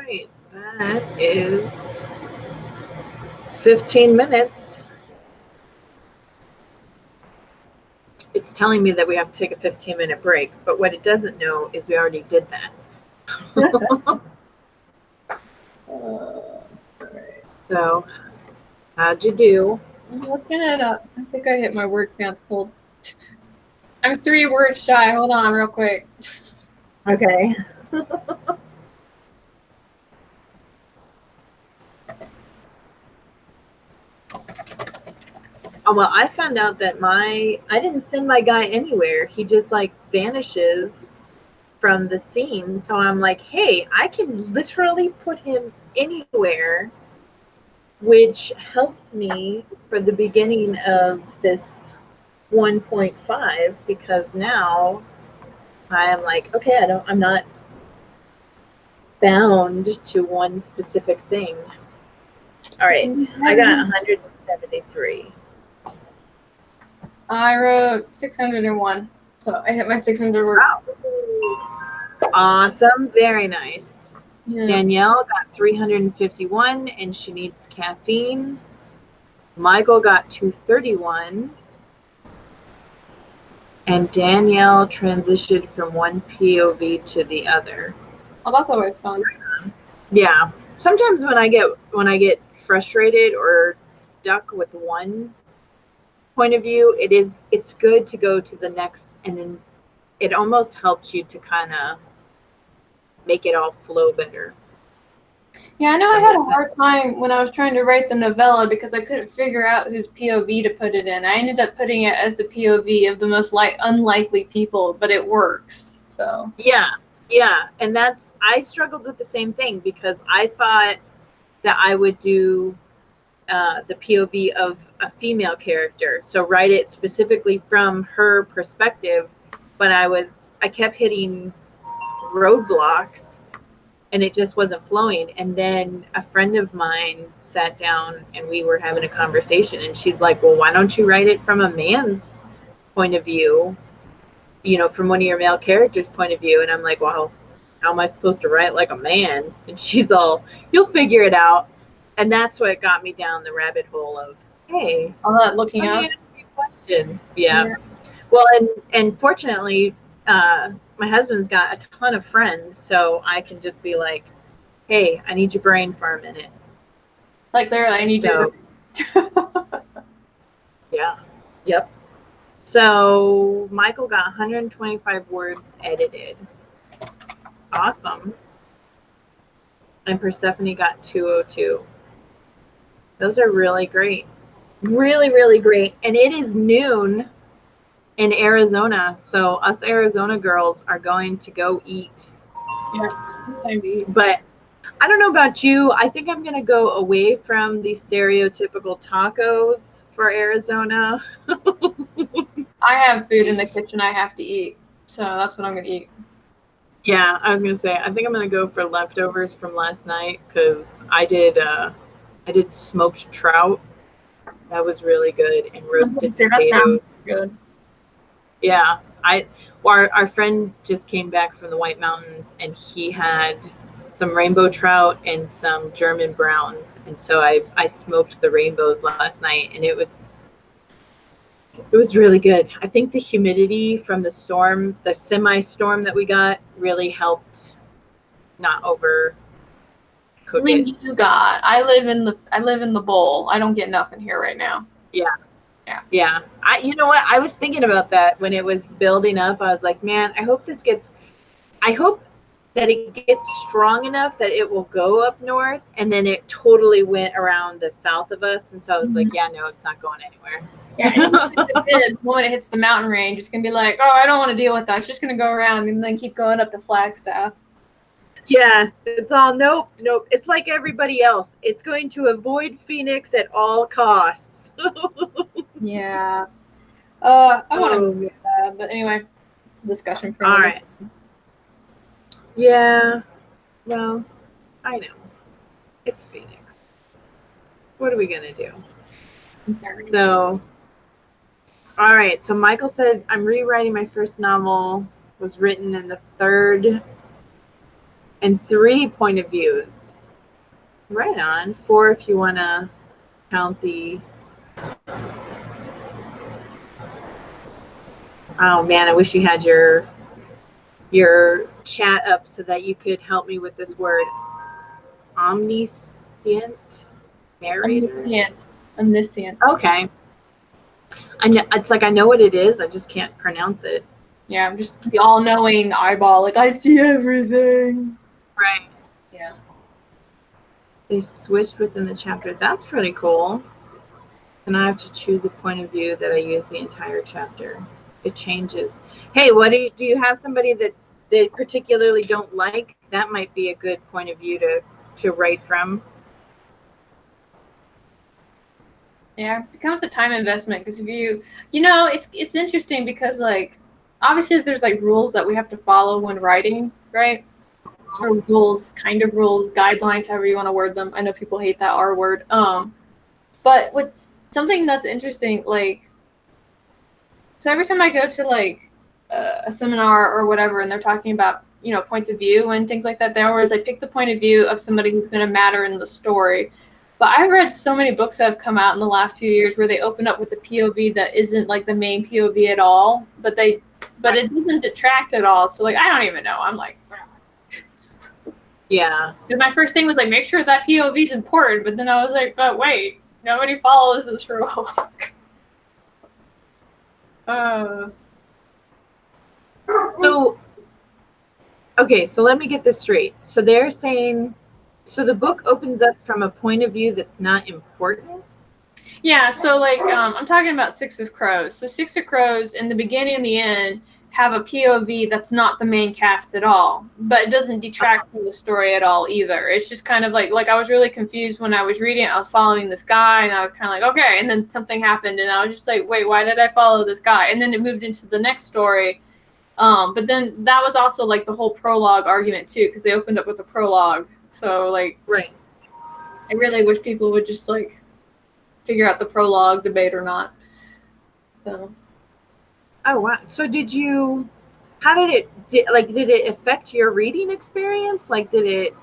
right, that is 15 minutes. It's telling me that we have to take a 15-minute break, but what it doesn't know is we already did that. So, how'd you do? I'm looking it up. I think I hit my word count. Hold. I'm 3 words shy. Hold on real quick. Okay. Oh, well, I found out that I didn't send my guy anywhere. He just like vanishes from the scene. So I'm like, hey, I can literally put him anywhere, which helps me for the beginning of this 1.5, because now I am like, okay, I'm not bound to one specific thing. All right, I got 173. I wrote 601, so I hit my 600 words. Wow. Awesome, very nice. Yeah. Danielle got 351, and she needs caffeine. Michael got 231. And Danielle transitioned from one POV to the other. Oh, that's always fun. Yeah. Sometimes when I get frustrated or stuck with one point of view, it's good to go to the next, and then it almost helps you to kind of make it all flow better. Yeah, I know I had a hard time when I was trying to write the novella because I couldn't figure out whose POV to put it in. I ended up putting it as the POV of the most unlikely people, but it works. So yeah, and I struggled with the same thing because I thought that I would do the POV of a female character, so write it specifically from her perspective, but I kept hitting roadblocks and it just wasn't flowing. And then a friend of mine sat down and we were having a conversation, and she's like, well, why don't you write it from a man's point of view, from one of your male characters' point of view? And I'm like, well, how am I supposed to write like a man? And she's all, you'll figure it out. And that's what got me down the rabbit hole of, hey, looking up. Ask me a question. Yeah. Well, and fortunately, my husband's got a ton of friends, so I can just be like, hey, I need your brain for a minute. Like literally, I need you. Yeah. Yep. So Michael got 125 words edited. Awesome. And Persephone got 202. Those are really great. Really, really great. And it is noon in Arizona, so us Arizona girls are going to go eat. Yeah, same to eat. But I don't know about you. I think I'm going to go away from the stereotypical tacos for Arizona. I have food in the kitchen I have to eat, so that's what I'm going to eat. Yeah, I was going to say, I think I'm going to go for leftovers from last night, because I did smoked trout. That was really good, and roasted potatoes. That sounds good. Yeah, our friend just came back from the White Mountains, and he had some rainbow trout and some German browns, and so I smoked the rainbows last night, and it was really good. I think the humidity from the storm, the semi-storm that we got, really helped not overcook it. You got. I live in the bowl. I don't get nothing here right now. Yeah. You know what? I was thinking about that when it was building up. I was like, man, I hope that it gets strong enough that it will go up north. And then it totally went around the south of us. And so I was like, yeah, no, it's not going anywhere. Yeah, the moment it hits the mountain range, it's going to be like, oh, I don't want to deal with that. It's just going to go around and then keep going up to Flagstaff. Yeah, it's all, nope. It's like everybody else. It's going to avoid Phoenix at all costs. Yeah. I want to do that, but anyway, it's a discussion for all right. Yeah. Well, I know. It's Phoenix. What are we going to do? So, all right. So Michael said, I'm rewriting my first novel, was written in the third and 3 point of views. Right on. 4 if you want to count the... Oh man, I wish you had your chat up so that you could help me with this word. Omniscient narrator? Omniscient. Okay. I know, it's like I know what it is, I just can't pronounce it. Yeah, I'm just the all-knowing eyeball, like I see everything. Right. Yeah. They switched within the chapter. That's pretty cool. And I have to choose a point of view that I use the entire chapter. It changes. Hey, what do you have somebody that they particularly don't like? That might be a good point of view to write from. Yeah, it becomes a time investment because if you know, it's interesting because like obviously there's like rules that we have to follow when writing, right? Or rules, kind of rules, guidelines, however you want to word them. I know people hate that R word. But what's something that's interesting, like, so every time I go to like a seminar or whatever, and they're talking about, you know, points of view and things like that, they always like pick the point of view of somebody who's going to matter in the story. But I've read so many books that have come out in the last few years where they open up with the POV that isn't like the main POV at all, but it doesn't detract at all. So like I don't even know. I'm like, yeah. My first thing was like, make sure that POV is important, but then I was like, but wait, nobody follows this rule. So, okay, so let me get this straight. So they're saying, so the book opens up from a point of view that's not important? Yeah, so like I'm talking about Six of Crows. So Six of Crows in the beginning and the end have a POV that's not the main cast at all, but it doesn't detract from the story at all either. It's just kind of like I was really confused when I was reading it. I was following this guy and I was kind of like, okay, and then something happened and I was just like, wait, why did I follow this guy? And then it moved into the next story. But then that was also like the whole prologue argument too, because they opened up with a prologue. So like, right. I really wish people would just like figure out the prologue debate or not. So. Oh wow! So did it affect your reading experience? Like, did it?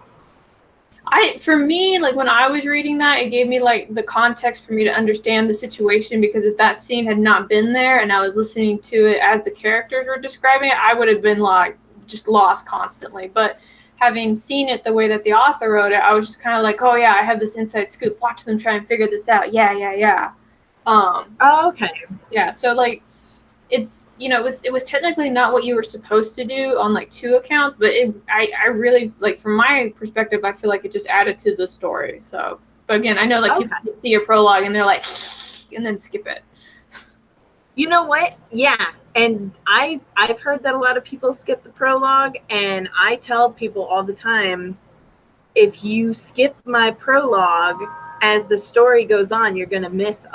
For me, like when I was reading that, it gave me like the context for me to understand the situation, because if that scene had not been there and I was listening to it as the characters were describing it, I would have been like just lost constantly. But having seen it the way that the author wrote it, I was just kind of like, oh yeah, I have this inside scoop. Watch them try and figure this out. Yeah. Oh, okay. Yeah. So like, it's, you know, it was technically not what you were supposed to do on like 2 accounts, but I really, like, from my perspective, I feel like it just added to the story. So, but again, I know like people see a prologue and they're like, and then skip it. You know what? Yeah. And I've heard that a lot of people skip the prologue, and I tell people all the time, if you skip my prologue as the story goes on, you're going to miss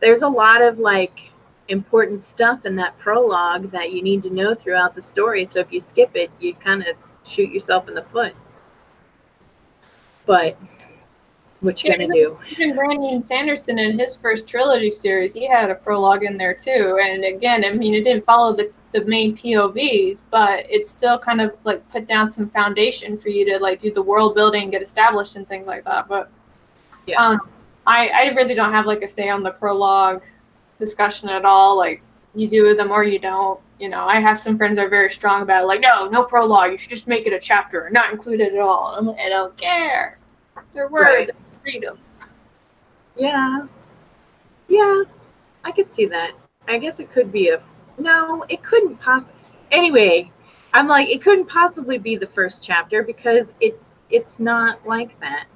there's a lot of like important stuff in that prologue that you need to know throughout the story. So if you skip it, you kind of shoot yourself in the foot. But what you gonna do? Even Brandon Sanderson in his first trilogy series, he had a prologue in there too. And again, I mean, it didn't follow the main POVs, but it still kind of like put down some foundation for you to like do the world building, get established and things like that. But yeah. I really don't have like a say on the prologue discussion at all. Like, you do with them or you don't. You know, I have some friends that are very strong about it. Like, no prologue. You should just make it a chapter and not include it at all. I'm like, I don't care. They're words. Right. Read them. Yeah, I could see that. I guess it could be no, it couldn't possibly. Anyway, I'm like, it couldn't possibly be the first chapter because it's not like that.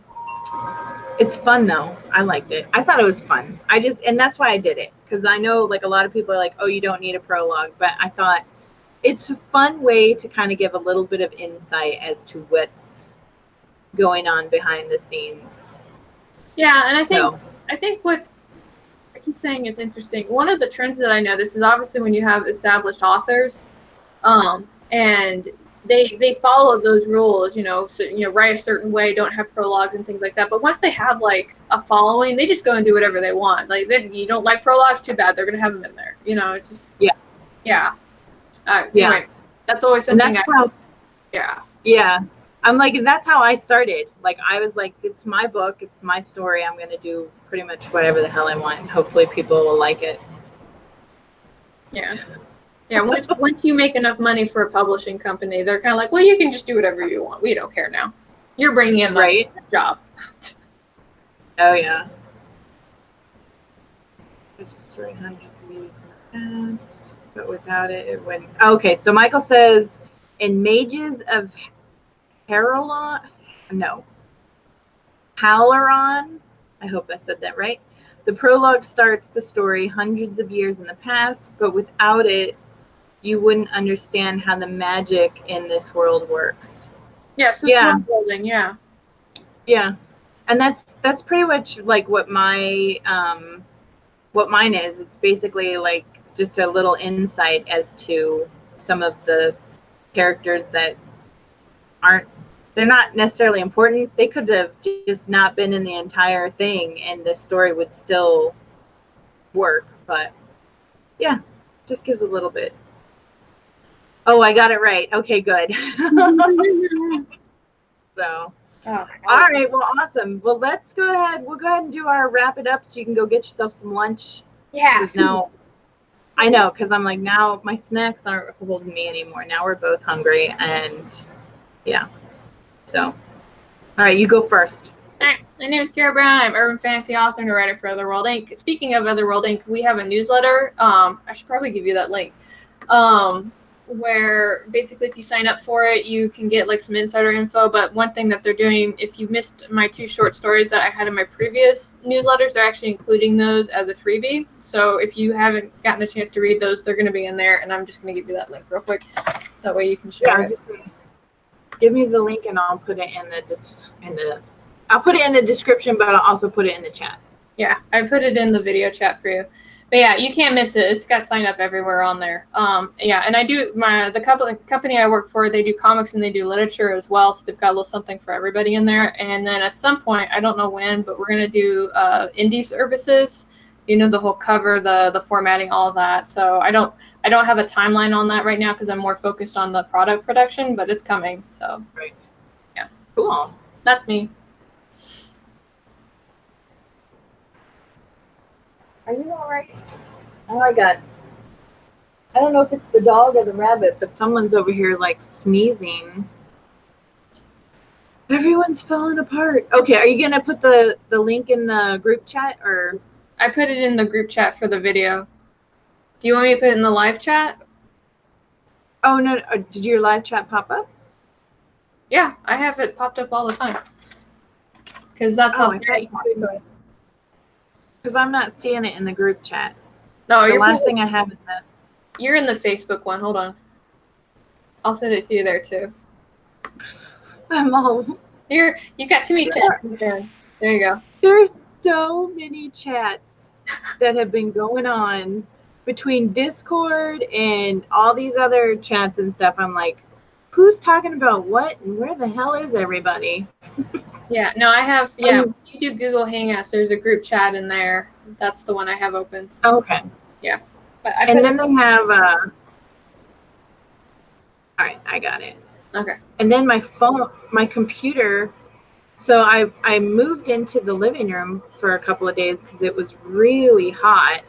It's fun though. I liked it. I thought it was fun. And that's why I did it, because I know like a lot of people are like, oh, you don't need a prologue, but I thought it's a fun way to kind of give a little bit of insight as to what's going on behind the scenes. Yeah, and I think I keep saying it's interesting. One of the trends that I notice is obviously when you have established authors, and they follow those rules, so, write a certain way, don't have prologues and things like that. But once they have like a following, they just go and do whatever they want. Like, you don't like prologues, too bad. They're going to have them in there. It's just, yeah. Yeah. Anyway, that's always something. Yeah. Yeah. I'm like, and that's how I started. Like, I was like, it's my book, it's my story. I'm going to do pretty much whatever the hell I want. And hopefully people will like it. Yeah. Yeah. Once you make enough money for a publishing company, they're kind of like, well, you can just do whatever you want. We don't care now. You're bringing in money. Right? Job. Oh, yeah. I just wrote hundreds of years in the past, but without it, it wouldn't. Okay, so Michael says, in Mages of Halaron, I hope I said that right. The prologue starts the story hundreds of years in the past, but without it, you wouldn't understand how the magic in this world works. Yeah, so it's world building, yeah. Yeah. And that's pretty much like what mine is. It's basically like just a little insight as to some of the characters that they're not necessarily important. They could have just not been in the entire thing and the story would still work. But yeah, just gives a little bit. Oh, I got it right. Okay, good. So, all right. Well, awesome. Well, let's go ahead. We'll go ahead and do our wrap it up so you can go get yourself some lunch. Yeah. Now, I know, because I'm like, now my snacks aren't holding me anymore. Now we're both hungry and yeah. So, all right, you go first. All right, my name is Kara Brown. I'm urban fantasy author and a writer for Otherworld Inc. Speaking of Otherworld Inc., we have a newsletter. I should probably give you that link. Where basically if you sign up for it, you can get like some insider info. But one thing that they're doing, if you missed my 2 short stories that I had in my previous newsletters, they're actually including those as a freebie. So if you haven't gotten a chance to read those, they're going to be in there. And I'm just going to give you that link real quick. So that way you can share it. Give me the link and I'll put it I'll put it in the description, but I'll also put it in the chat. Yeah, I put it in the video chat for you. But yeah, you can't miss it. It's got sign up everywhere on there. Yeah, and I do the company I work for, they do comics and they do literature as well. So they've got a little something for everybody in there. And then at some point, I don't know when, but we're gonna do indie services. You know, the whole cover, the formatting, all of that. So I don't have a timeline on that right now because I'm more focused on the product production, but it's coming. So right. Yeah. Cool. That's me. Are you all right? Oh, I don't know if it's the dog or the rabbit, but someone's over here like sneezing. Everyone's falling apart. Okay, are you gonna put the link in the group chat or? I put it in the group chat for the video. Do you want me to put it in the live chat? Oh no! Did your live chat pop up? Yeah, I have it popped up all the time. Because that's how. Because I'm not seeing it in the group chat. No, the last thing I have is that. You're in the Facebook one. Hold on. I'll send it to you there too. I'm all. You got too many chats. There you go. There's so many chats that have been going on between Discord and all these other chats and stuff. I'm like, who's talking about what and where the hell is everybody? Yeah, no, I have, yeah, when you do Google Hangouts, there's a group chat in there. That's the one I have open. Okay. Yeah. But and then they have, all right, I got it. Okay. And then my computer, so I moved into the living room for a couple of days because it was really hot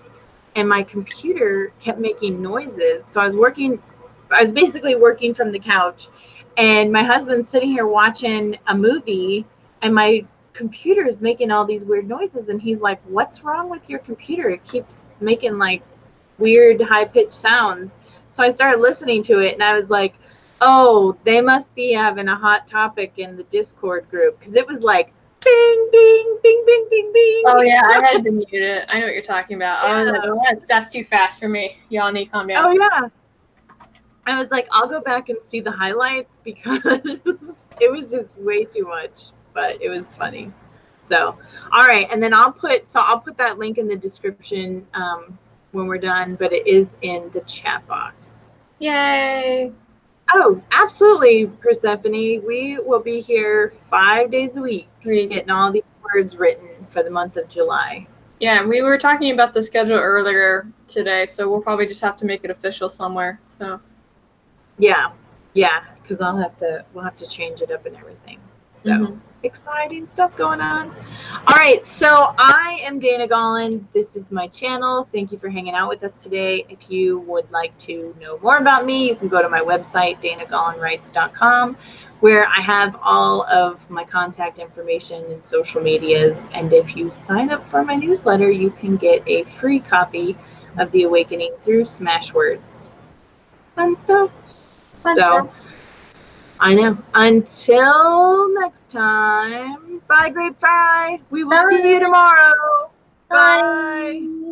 and my computer kept making noises. So I was basically working from the couch and my husband's sitting here watching a movie and my computer is making all these weird noises. And he's like, what's wrong with your computer? It keeps making like weird high-pitched sounds. So I started listening to it and I was like, oh, they must be having a hot topic in the Discord group because it was like bing, bing, bing, bing, bing, bing. Oh, yeah, I had to mute it. I know what you're talking about. Yeah. I was like, oh, that's too fast for me. Y'all need to calm down. Oh, yeah. I was like, I'll go back and see the highlights because it was just way too much, but it was funny. So, all right. And then I'll put that link in the description when we're done, but it is in the chat box. Yay. Oh, absolutely, Persephone. We will be here 5 days a week getting all these words written for the month of July. Yeah, we were talking about the schedule earlier today, so we'll probably just have to make it official somewhere. So. Yeah, because we'll have to change it up and everything. So exciting stuff going on. All right, so I am DanaG Author. This is my channel. Thank you for hanging out with us today. If you would like to know more about me, you can go to my website, DanaGauthorWrites.com, where I have all of my contact information and social medias. And if you sign up for my newsletter, you can get a free copy of The Awakening Through Smashwords. Fun stuff. I know. Until next time, bye, Grape Fry. We will see you tomorrow. Bye.